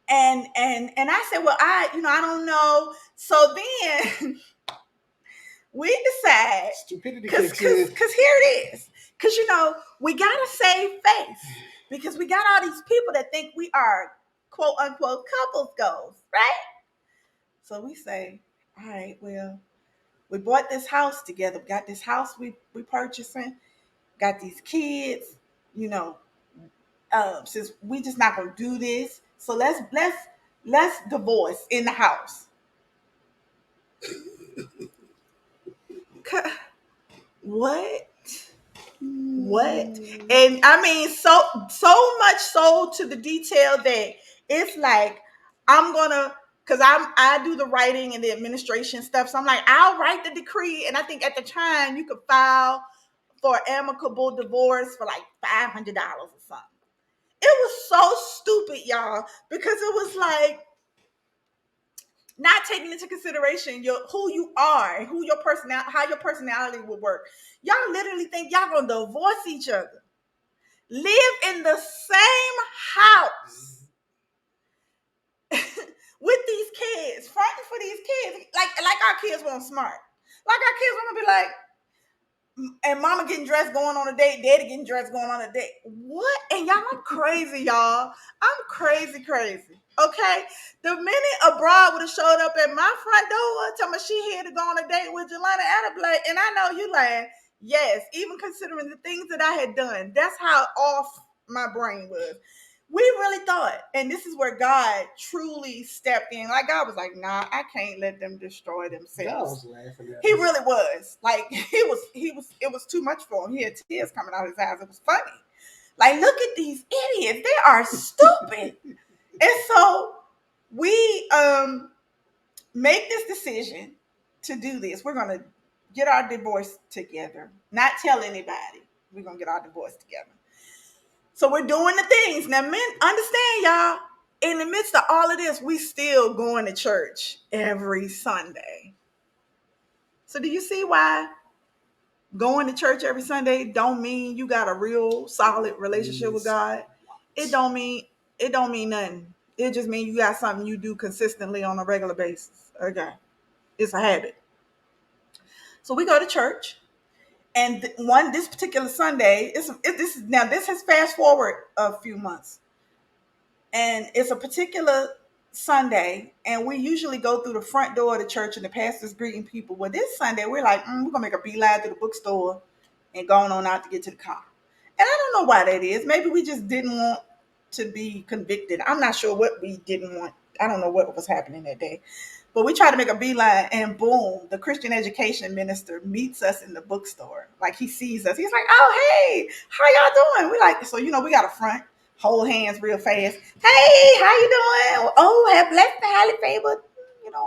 Speaker 1: And I said, well, I don't know. So then we decide,
Speaker 2: Stupidity
Speaker 1: because
Speaker 2: kicks in.
Speaker 1: here it is. Because we gotta save face, because we got all these people that think we are quote unquote couples goals, right? So we say, all right, well, we bought this house together. We got this house we purchasing, got these kids, you know, since we just not gonna do this. So let's divorce in the house. What? What?
Speaker 2: Mm,
Speaker 1: And I mean, so much so to the detail that it's like I'm gonna, because I do the writing and the administration stuff. So I'm like, I'll write the decree. And I think at the time you could file for amicable divorce for like $500 or something. It was so stupid, y'all, because it was like not taking into consideration who you are and who your personality, how your personality will work. Y'all literally think y'all gonna divorce each other, live in the same house with these kids, fronting for these kids, like our kids weren't smart. Like our kids want to be like, and mama getting dressed going on a date, daddy getting dressed going on a date. What? And y'all, I'm crazy, y'all. I'm crazy, crazy. Okay? The minute a bride would have showed up at my front door, telling me she here to go on a date with Jelena Adderblay, and I know you lying. Yes, even considering the things that I had done, that's how off my brain was. We really thought, and this is where God truly stepped in. Like God was like, nah, I can't let them destroy
Speaker 2: God
Speaker 1: themselves.
Speaker 2: was laughing at
Speaker 1: He
Speaker 2: us.
Speaker 1: really was. Like it was too much for him. He had tears coming out of his eyes. It was funny. Like, look at these idiots. They are stupid. And so we make this decision to do this. We're gonna get our divorce together. Not tell anybody. We're gonna get our divorce together. So we're doing the things. Now, men, understand, y'all, in the midst of all of this, we still going to church every Sunday. So do you see why going to church every Sunday don't mean you got a real solid relationship with
Speaker 2: Means
Speaker 1: God? It
Speaker 2: what?
Speaker 1: don't mean it don't mean nothing. It just means you got something you do consistently on a regular basis. Okay. It's a habit. So we go to church. And one this particular Sunday, this is now this has fast forward a few months. And it's a particular Sunday, and we usually go through the front door of the church and the pastor's greeting people. Well, this Sunday, we're like, we're gonna make a beeline to the bookstore and going on out to get to the car. And I don't know why that is. Maybe we just didn't want to be convicted. I'm not sure what we didn't want. I don't know what was happening that day. But we try to make a beeline, and boom, the Christian education minister meets us in the bookstore. Like he sees us. He's like, oh, hey, how y'all doing? We like, so, we got a front, hold hands real fast. Hey, how you doing? Oh, have blessed and highly favored,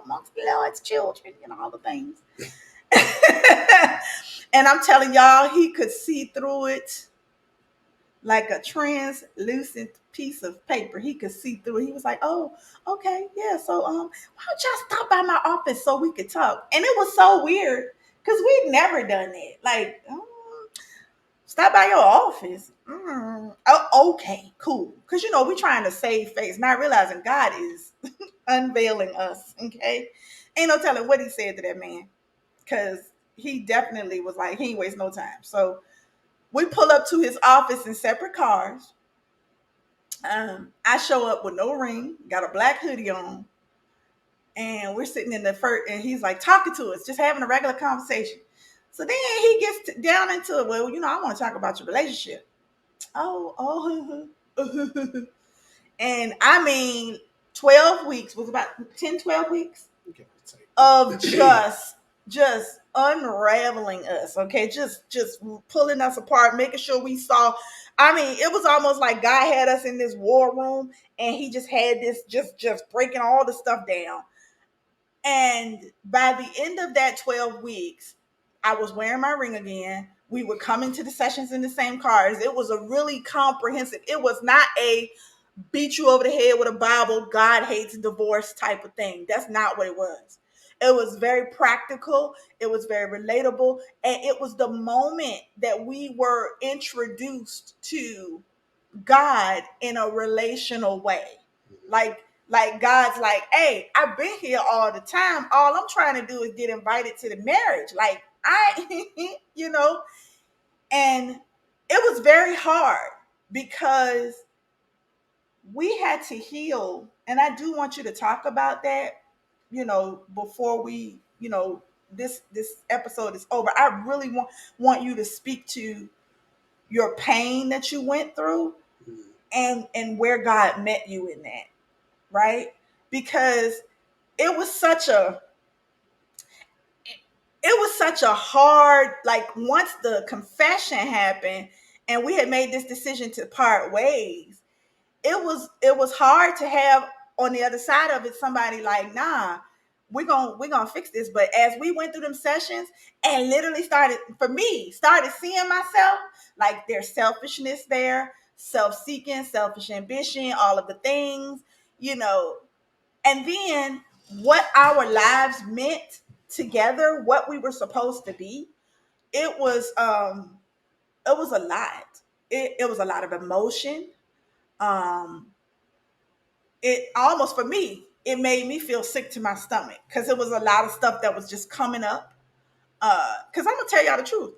Speaker 1: amongst the Lord's children, all the things. And I'm telling y'all, he could see through it like a translucent piece of paper. He could see through it. He was like, "Oh, okay, yeah. So, why don't y'all stop by my office so we could talk?" And it was so weird because we'd never done that. Like, stop by your office. Oh, okay, cool. Because we trying to save face, not realizing God is unveiling us. Okay, ain't no telling what he said to that man because he definitely was like, he ain't waste no time. So we pull up to his office in separate cars. I show up with no ring, got a black hoodie on, and we're sitting in the first, and he's like talking to us, just having a regular conversation. So then he gets down into it. Well, I want to talk about your relationship. Oh. And I mean, 12 weeks was about 10, 12 weeks
Speaker 2: Give or
Speaker 1: of
Speaker 2: take.
Speaker 1: just unraveling us, okay, just pulling us apart, making sure we saw. I mean, it was almost like God had us in this war room, and he just had this just breaking all the stuff down. And by the end of that 12 weeks, I was wearing my ring again. We were coming to the sessions in the same cars. It was a really comprehensive. It was not a beat you over the head with a Bible, God hates divorce type of thing. That's not what it was. It was very practical. It was very relatable. And it was the moment that we were introduced to God in a relational way. Like God's like, hey, I've been here all the time. All I'm trying to do is get invited to the marriage. Like I, and it was very hard because we had to heal. And I do want you to talk about that, before we, this episode is over. I really want you to speak to your pain that you went through, and where God met you in that, right? Because it was such a hard, like, once the confession happened and we had made this decision to part ways, it was hard to have on the other side of it somebody like, nah, we're gonna fix this. But as we went through them sessions and literally started seeing myself, like, there's selfishness there, self-seeking, selfish ambition, all of the things, you know and then what our lives meant together, what we were supposed to be. It was um it was a lot. It was a lot of emotion. um it almost, for me, it made me feel sick to my stomach because it was a lot of stuff that was just coming up. Because I'm gonna tell y'all the truth.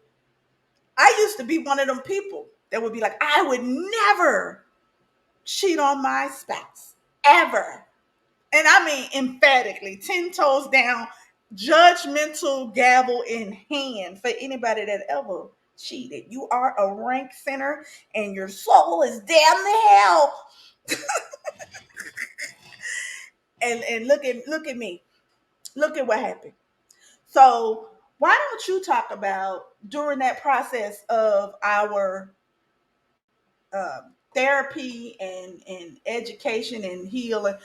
Speaker 1: I used to be one of them people that would be like, I would never cheat on my spouse ever. And I mean emphatically, 10 toes down, judgmental gavel in hand for anybody that ever cheated. You are a rank sinner and your soul is damn the hell. And look at me. Look at what happened. So why don't you talk about during that process of our therapy and education and healing,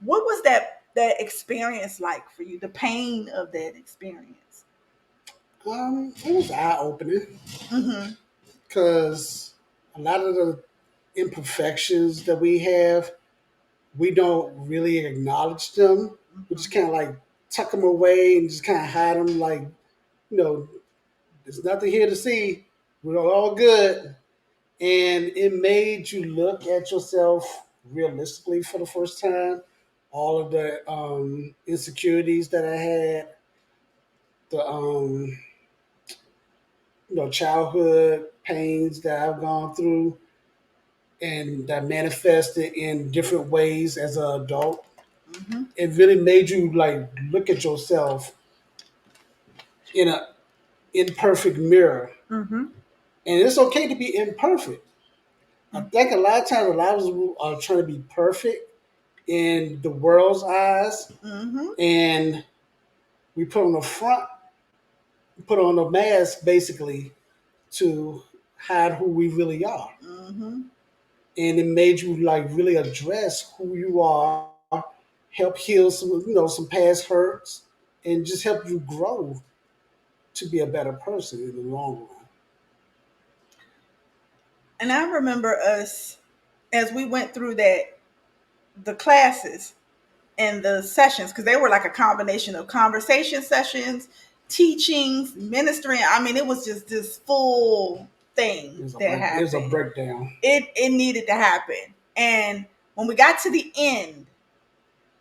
Speaker 1: what was that experience like for you? The pain of that experience.
Speaker 2: It was eye opening
Speaker 1: Mm-hmm.
Speaker 2: because a lot of the imperfections that we have, we don't really acknowledge them. We just
Speaker 1: Mm-hmm.
Speaker 2: kind of like tuck them away and just kind of hide them. Like, you know, there's nothing here to see. We're all good. And it made you look at yourself realistically for the first time. All of the insecurities that I had, the childhood pains that I've gone through, and that manifested in different ways as an adult.
Speaker 1: Mm-hmm.
Speaker 2: It really made you like look at yourself in a imperfect mirror,
Speaker 1: Mm-hmm.
Speaker 2: and it's okay to be imperfect. I think a lot of times, a lot of us are trying to be perfect in the world's eyes,
Speaker 1: Mm-hmm.
Speaker 2: and we put on a front, put on a mask, basically to hide who we really are.
Speaker 1: Mm-hmm.
Speaker 2: And it made you like really address who you are, help heal some past hurts, and just help you grow to be a better person in the long run.
Speaker 1: And I remember us as we went through the classes and the sessions, because they were like a combination of conversation sessions, teachings, ministering. I mean, it was just this full thing that
Speaker 2: There's a
Speaker 1: happened.
Speaker 2: breakdown.
Speaker 1: It needed to happen. And when we got to the end,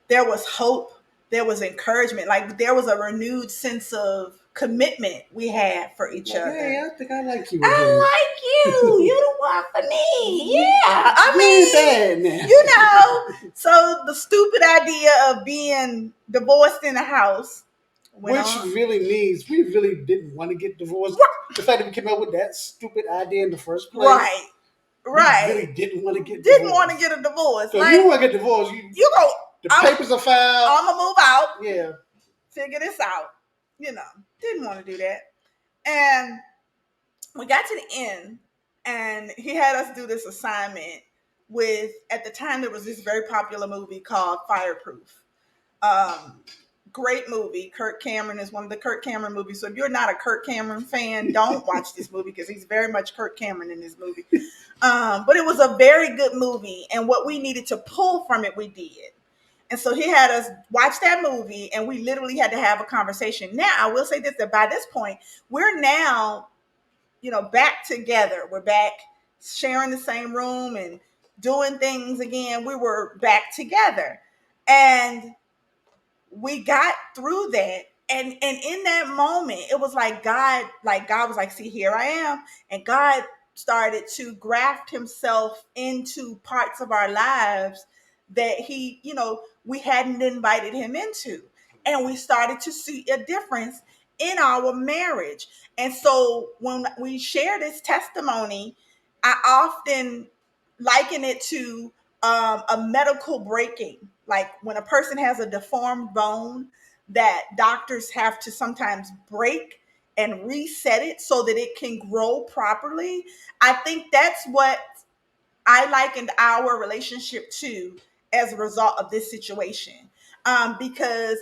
Speaker 1: there was hope, there was encouragement, like there was a renewed sense of commitment we had for each
Speaker 2: Like, hey,
Speaker 1: other.
Speaker 2: I think I like you
Speaker 1: I
Speaker 2: again.
Speaker 1: like you. You the one for me. Yeah. I
Speaker 2: You ain't bad
Speaker 1: mean,
Speaker 2: now.
Speaker 1: you know. So the stupid idea of being divorced in the house went
Speaker 2: Which
Speaker 1: on.
Speaker 2: really means we really didn't want to get divorced. The fact that we came up with that stupid idea in the first place,
Speaker 1: Right.
Speaker 2: we
Speaker 1: Right.
Speaker 2: really didn't want to get
Speaker 1: Didn't want to
Speaker 2: divorced.
Speaker 1: get a divorce.
Speaker 2: So if you
Speaker 1: Like,
Speaker 2: want to get divorced,
Speaker 1: you go,
Speaker 2: the
Speaker 1: I'm
Speaker 2: papers are filed.
Speaker 1: I'm gonna move out,
Speaker 2: Yeah,
Speaker 1: figure this out. Didn't want to do that. And we got to the end, and he had us do this assignment with, at the time there was this very popular movie called Fireproof. um Great movie. Kirk Cameron is one of the Kirk Cameron movies, so if you're not a Kirk Cameron fan, don't watch this movie because he's very much Kirk Cameron in this movie. But it was a very good movie, and what we needed to pull from it we did. And so he had us watch that movie, and we literally had to have a conversation. Now I will say this, that by this point we're now, back together. We're back sharing the same room and doing things again. We were back together. And we got through that. And in that moment, it was like God was like, see, here I am. And God started to graft himself into parts of our lives that we hadn't invited him into. And we started to see a difference in our marriage. And so when we share this testimony, I often liken it to a medical breaking. Like when a person has a deformed bone, that doctors have to sometimes break and reset it so that it can grow properly. I think that's what I likened our relationship to as a result of this situation. Because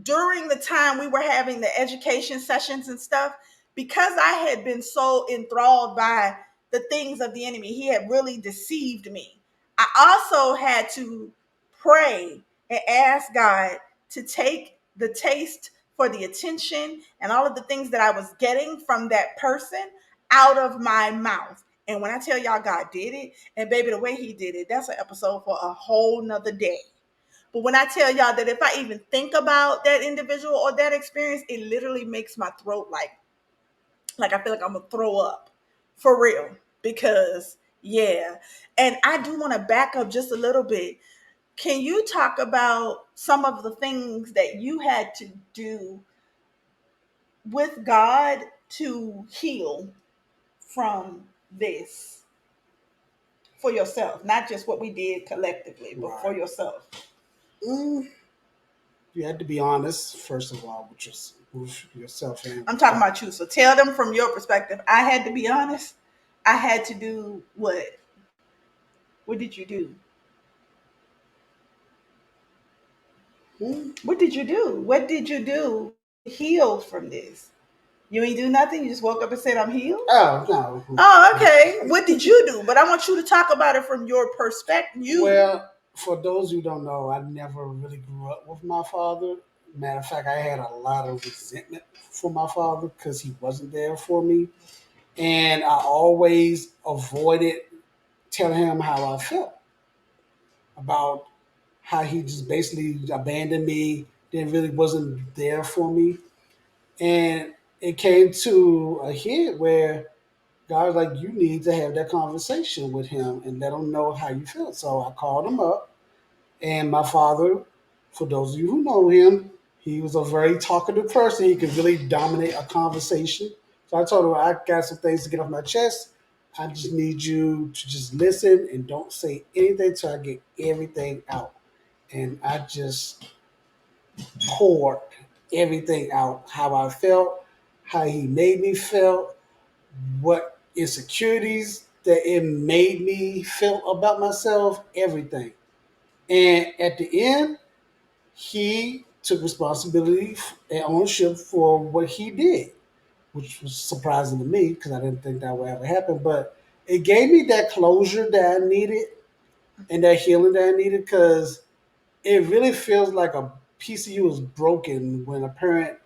Speaker 1: during the time we were having the education sessions and stuff, because I had been so enthralled by the things of the enemy, he had really deceived me. I also had to pray and ask God to take the taste for the attention and all of the things that I was getting from that person out of my mouth. And when I tell y'all God did it, and baby, the way he did it, that's an episode for a whole nother day. But when I tell y'all that if I even think about that individual or that experience, it literally makes my throat like Like I feel like I'm gonna throw up for real because yeah. And I do want to back up just a little bit. Can you talk about some of the things that you had to do with God to heal from this for yourself? Not just what we did collectively, but for
Speaker 2: Right.
Speaker 1: yourself.
Speaker 2: Mm, you had to be honest, first of all, with yourself and
Speaker 1: I'm
Speaker 2: with
Speaker 1: talking
Speaker 2: God.
Speaker 1: about you. So tell them from your perspective. I had to be honest. I had to do what? What did you do?
Speaker 2: Mm.
Speaker 1: What did you do? What did you do to heal from this? You ain't do nothing. You just woke up and said, "I'm healed."
Speaker 2: Oh, no.
Speaker 1: Oh, okay. What did you do? But I want you to talk about it from your perspective. You.
Speaker 2: Well, for those who don't know, I never really grew up with my father. Matter of fact, I had a lot of resentment for my father because he wasn't there for me. And I always avoided telling him how I felt about how he just basically abandoned me, then really wasn't there for me. And it came to a hit where God was like, you need to have that conversation with him and let him know how you feel. So I called him up. And my father, for those of you who know him, he was a very talkative person. He could really dominate a conversation. So I told him, I got some things to get off my chest. I just need you to just listen and don't say anything till I get everything out. And I just poured everything out, how I felt, how he made me feel, what insecurities that it made me feel about myself, everything. And at the end, he took responsibility and ownership for what he did, which was surprising to me because I didn't think that would ever happen. But it gave me that closure that I needed and that healing that I needed because it really feels like a piece of you is broken when a parent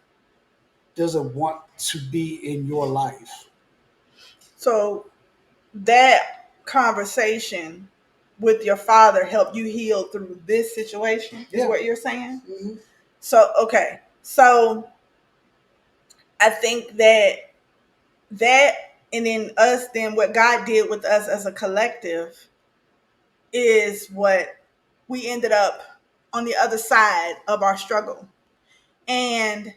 Speaker 2: doesn't want to be in your life.
Speaker 1: So that conversation with your father helped you heal through this situation, is
Speaker 2: Yeah.
Speaker 1: what you're saying?
Speaker 2: Hmm.
Speaker 1: So, okay. So I think that and then us, then what God did with us as a collective is what we ended up on the other side of our struggle. And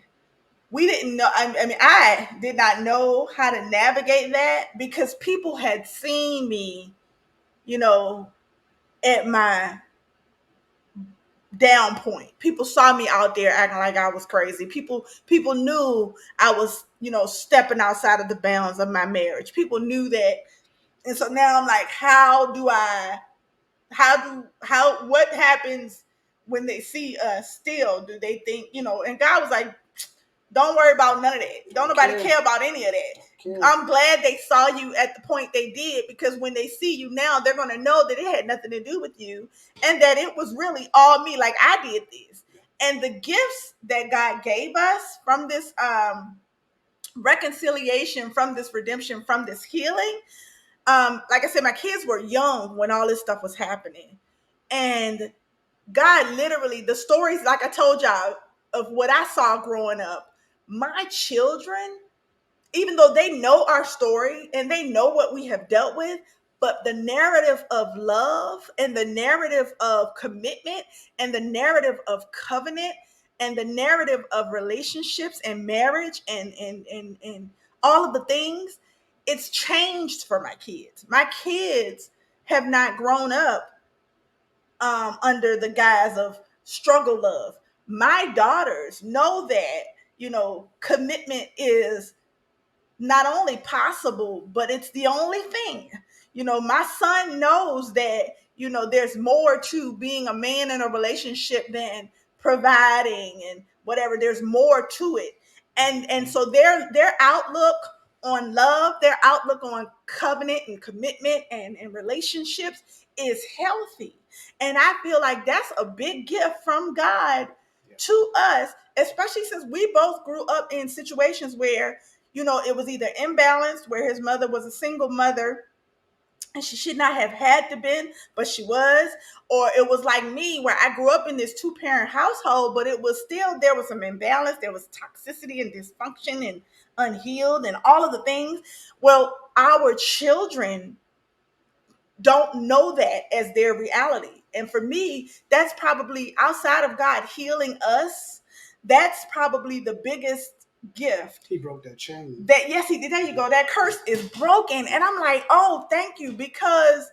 Speaker 1: we didn't know, I mean, I did not know how to navigate that because people had seen me, you know, at my down point. People saw me out there acting like I was crazy. People knew I was, stepping outside of the bounds of my marriage. People knew that. And so now I'm like, what happens when they see us still? Do they think, and God was like, don't worry about none of that. Don't
Speaker 2: Don't
Speaker 1: nobody
Speaker 2: care.
Speaker 1: care about any of that.
Speaker 2: Don't care.
Speaker 1: I'm glad they saw you at the point they did because when they see you now, they're going to know that it had nothing to do with you and that it was really all me. Like I did this. And the gifts that God gave us from this reconciliation, from this redemption, from this healing, like I said, my kids were young when all this stuff was happening. And God literally, the stories, like I told y'all, of what I saw growing up, my children, even though they know our story and they know what we have dealt with, but the narrative of love and the narrative of commitment and the narrative of covenant and the narrative of relationships and marriage and all of the things, it's changed for my kids. My kids have not grown up under the guise of struggle love. My daughters know that, commitment is not only possible, but it's the only thing. My son knows that, there's more to being a man in a relationship than providing and whatever. There's more to it. And so their outlook on love, their outlook on covenant and commitment and relationships is healthy. And I feel like that's a big gift from God
Speaker 2: Yeah.
Speaker 1: to us, especially since we both grew up in situations where it was either imbalanced, where his mother was a single mother and she should not have had to been, but she was, or it was like me, where I grew up in this two-parent household, but it was still, there was some imbalance, there was toxicity and dysfunction and unhealed and all of the things. Well, our children don't know that as their reality. And for me, that's probably outside of God healing us, that's probably the biggest gift.
Speaker 2: He broke that chain.
Speaker 1: That yes, he did. There you go. That curse is broken. And I'm like, oh, thank you, because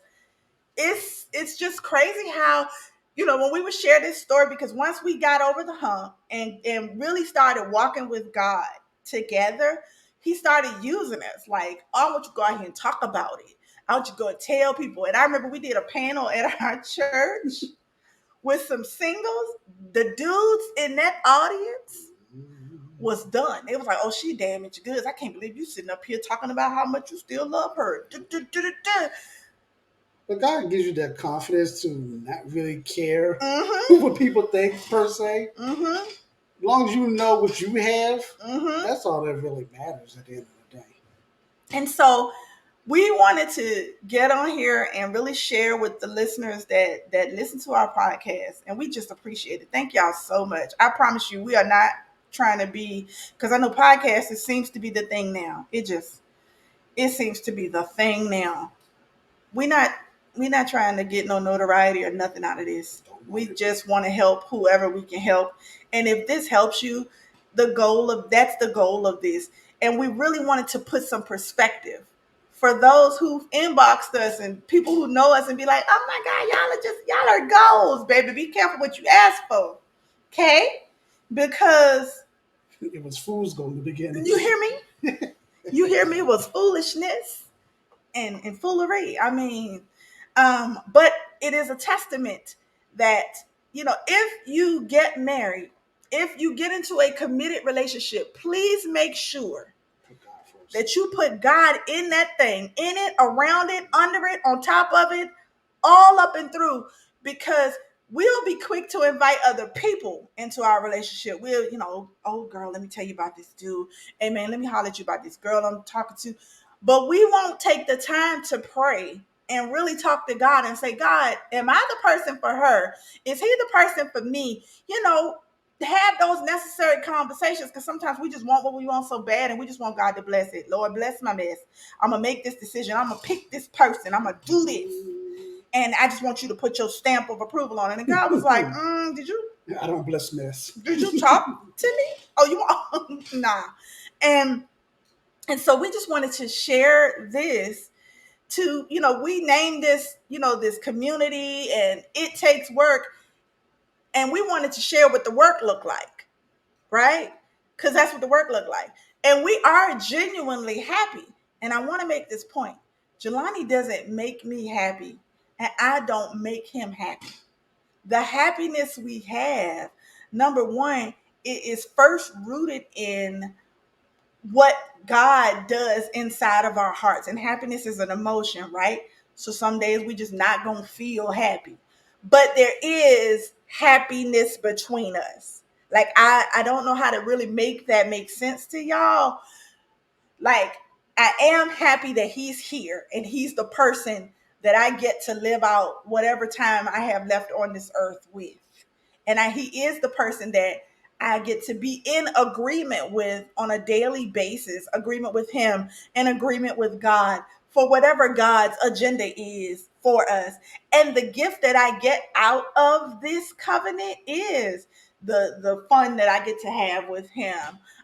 Speaker 1: it's just crazy how, when we would share this story, because once we got over the hump and really started walking with God together, he started using us like, oh, I want you to go out here and talk about it. I want you to go and tell people. And I remember we did a panel at our church with some singles. The dudes in that audience was done. It was like, oh, she damaged goods. I can't believe you sitting up here talking about how much you still love her.
Speaker 2: But God gives you that confidence to not really care
Speaker 1: Mm-hmm.
Speaker 2: what people think per se.
Speaker 1: Mm-hmm.
Speaker 2: As long as you know what you have,
Speaker 1: Mm-hmm.
Speaker 2: that's all that really matters at the end of the day.
Speaker 1: And so we wanted to get on here and really share with the listeners that listen to our podcast, and we just appreciate it. Thank y'all so much. I promise you, we are not trying to be, because I know podcasts, it seems to be the thing now. It seems to be the thing now. we not we not trying to get no notoriety or nothing out of this.
Speaker 2: Don't
Speaker 1: We
Speaker 2: want it.
Speaker 1: just want to help whoever we can help. And if this helps you, that's the goal of this. And we really wanted to put some perspective for those who've inboxed us and people who know us and be like, oh my God, y'all are goals, baby. Be careful what you ask for. Okay? Because
Speaker 2: It was fool's gold in the beginning.
Speaker 1: you hear me? You hear me? It was foolishness and foolery. I mean, but it is a testament that, if you get married, if you get into a committed relationship, please make sure
Speaker 2: Put God first.
Speaker 1: that you put God in that thing, in it, around it, under it, on top of it, all up and through, because we'll be quick to invite other people into our relationship. We'll, oh girl, let me tell you about this dude. Hey man, let me holler at you about this girl I'm talking to. But we won't take the time to pray and really talk to God and say, God, am I the person for her? Is he the person for me? Have those necessary conversations, because sometimes we just want what we want so bad and we just want God to bless it. Lord, bless my mess. I'm going to make this decision. I'm going to pick this person. I'm going to do this. And I just want you to put your stamp of approval on it. And God was like,
Speaker 2: I don't bless mess.
Speaker 1: did you talk to me? Oh, you want, nah. And, and so we just wanted to share this to, we named this, this community, and it takes work. And we wanted to share what the work looked like, right? Because that's what the work looked like. And we are genuinely happy. And I want to make this point. Jelani doesn't make me happy, and I don't make him happy. The happiness we have, number one, it is first rooted in what God does inside of our hearts. And happiness is an emotion, right? So some days we just not going to feel happy. But there is happiness between us. Like I don't know how to really make that make sense to y'all. Like, I am happy that he's here and he's the person that I get to live out whatever time I have left on this earth with. And he is the person that I get to be in agreement with on a daily basis, agreement with him and agreement with God for whatever God's agenda is for us. And the gift that I get out of this covenant is the fun that I get to have with him.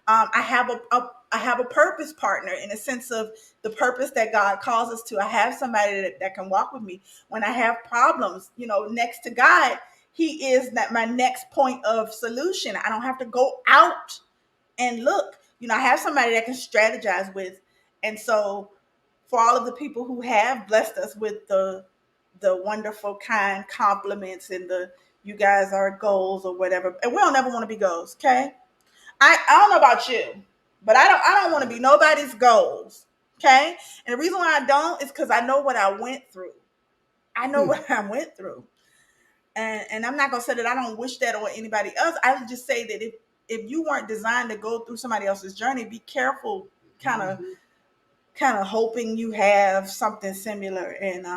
Speaker 1: I have a purpose partner, in a sense of the purpose that God calls us to. I have somebody that can walk with me when I have problems. Next to God, he is that my next point of solution. I don't have to go out and look. I have somebody that can strategize with. And so for all of the people who have blessed us with the wonderful, kind compliments and the you guys are goals or whatever. And we don't ever want to be goals, okay? I don't know about you, but I don't want to be nobody's goals. Okay. And the reason why I don't is because I know what I went through. I know
Speaker 2: Hmm.
Speaker 1: what I went through. And I'm not gonna say that I don't wish that on anybody else. I would just say that if you weren't designed to go through somebody else's journey, be careful kind of hoping you have something similar. And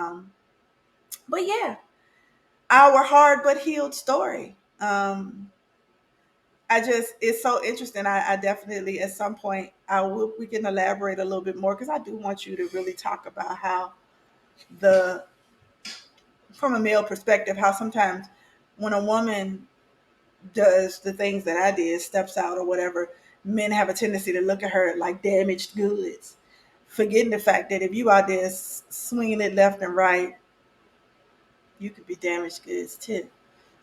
Speaker 1: but yeah, our hard but healed story. I just, it's so interesting. I definitely at some point We can elaborate a little bit more because I do want you to really talk about how the from a male perspective, how sometimes when a woman does the things that I did, steps out or whatever, men have a tendency to look at her like damaged goods, forgetting the fact that if you out there swinging it left and right, you could be damaged goods too.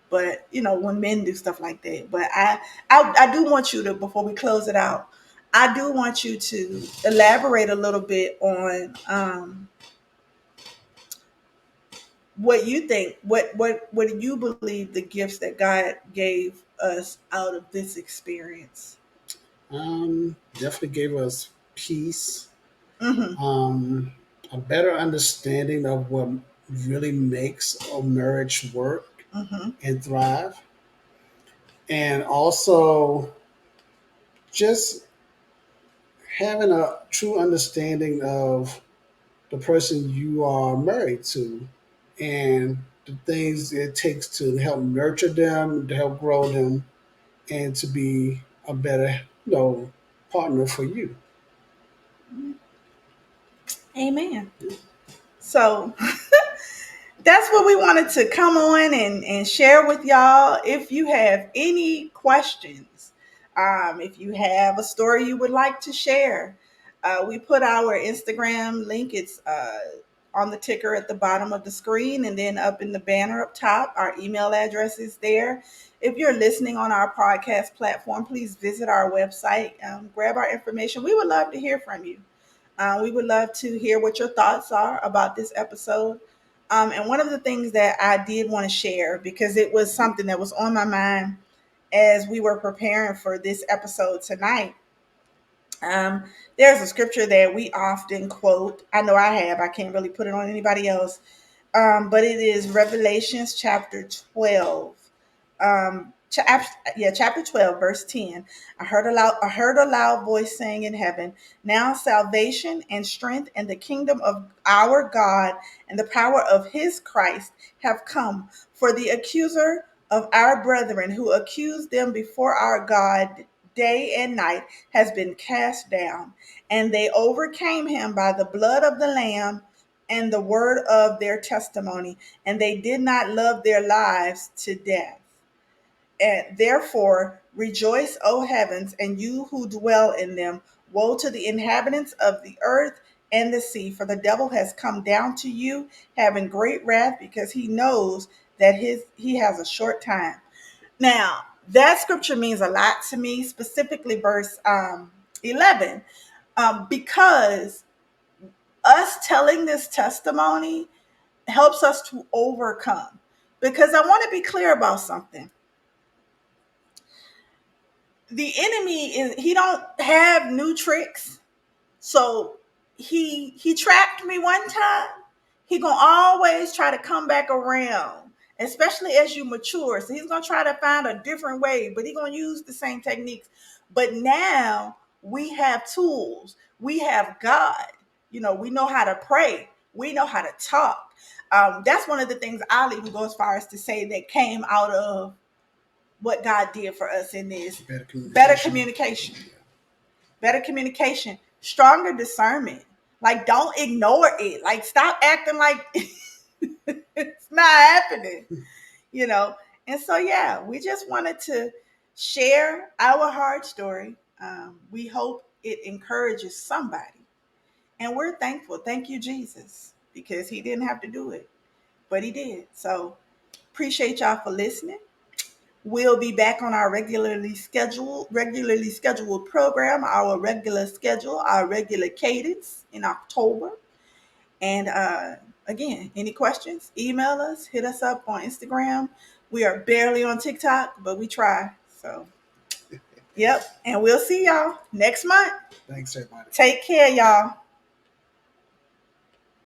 Speaker 1: But when men do stuff like that, but I do want you to, before we close it out, I do want you to elaborate a little bit on what you think, what do you believe the gifts that God gave us out of this experience?
Speaker 2: Definitely gave us peace,
Speaker 1: Mm-hmm.
Speaker 2: um, a better understanding of what really makes a marriage work
Speaker 1: Mm-hmm.
Speaker 2: and thrive, and also just having a true understanding of the person you are married to and the things it takes to help nurture them, to help grow them, and to be a better, partner for you.
Speaker 1: Amen. So that's what we wanted to come on and share with y'all. If you have any questions, if you have a story you would like to share, we put our Instagram link. It's on the ticker at the bottom of the screen, and then up in the banner up top, our email address is there. If you're listening on our podcast platform, please visit our website, grab our information. We would love to hear from you. We would love to hear what your thoughts are about this episode. And one of the things that I did want to share, because it was something that was on my mind as we were preparing for this episode tonight, um, there's a scripture that we often quote. I know I have. I can't really put it on anybody else. But it is Revelations chapter 12. Chapter 12, verse 10. I heard a loud voice saying in heaven, now salvation and strength and the kingdom of our God and the power of his Christ have come. For the accuser of our brethren who accused them before our God day and night has been cast down, and they overcame him by the blood of the Lamb and the word of their testimony, and they did not love their lives to death. And therefore, rejoice, O heavens, and you who dwell in them. Woe to the inhabitants of the earth and the sea, for the devil has come down to you, having great wrath, because he knows that he has a short time. Now, that scripture means a lot to me, specifically verse 11, because us telling this testimony helps us to overcome. Because I want to be clear about something. The enemy he don't have new tricks. So he trapped me one time. He gonna always try to come back around, especially as you mature. So he's gonna try to find a different way, but he's gonna use the same techniques. But now we have tools. We have God. We know how to pray. We know how to talk. That's one of the things I'll even go as far as to say that came out of what God did for us in this
Speaker 2: Better
Speaker 1: better
Speaker 2: communication.
Speaker 1: communication, stronger discernment. Like, don't ignore it. Like, stop acting like it's not happening, you know? And so, yeah, we just wanted to share our hard story. We hope it encourages somebody. And we're thankful. Thank you, Jesus, because he didn't have to do it, but he did. So, appreciate y'all for listening. We'll be back on our regularly scheduled program, our regular schedule, our regular cadence in October. And again, any questions, email us, hit us up on Instagram. We are barely on TikTok, but we try. So, yep. And we'll see y'all next month.
Speaker 2: Thanks, everybody.
Speaker 1: Take care, y'all.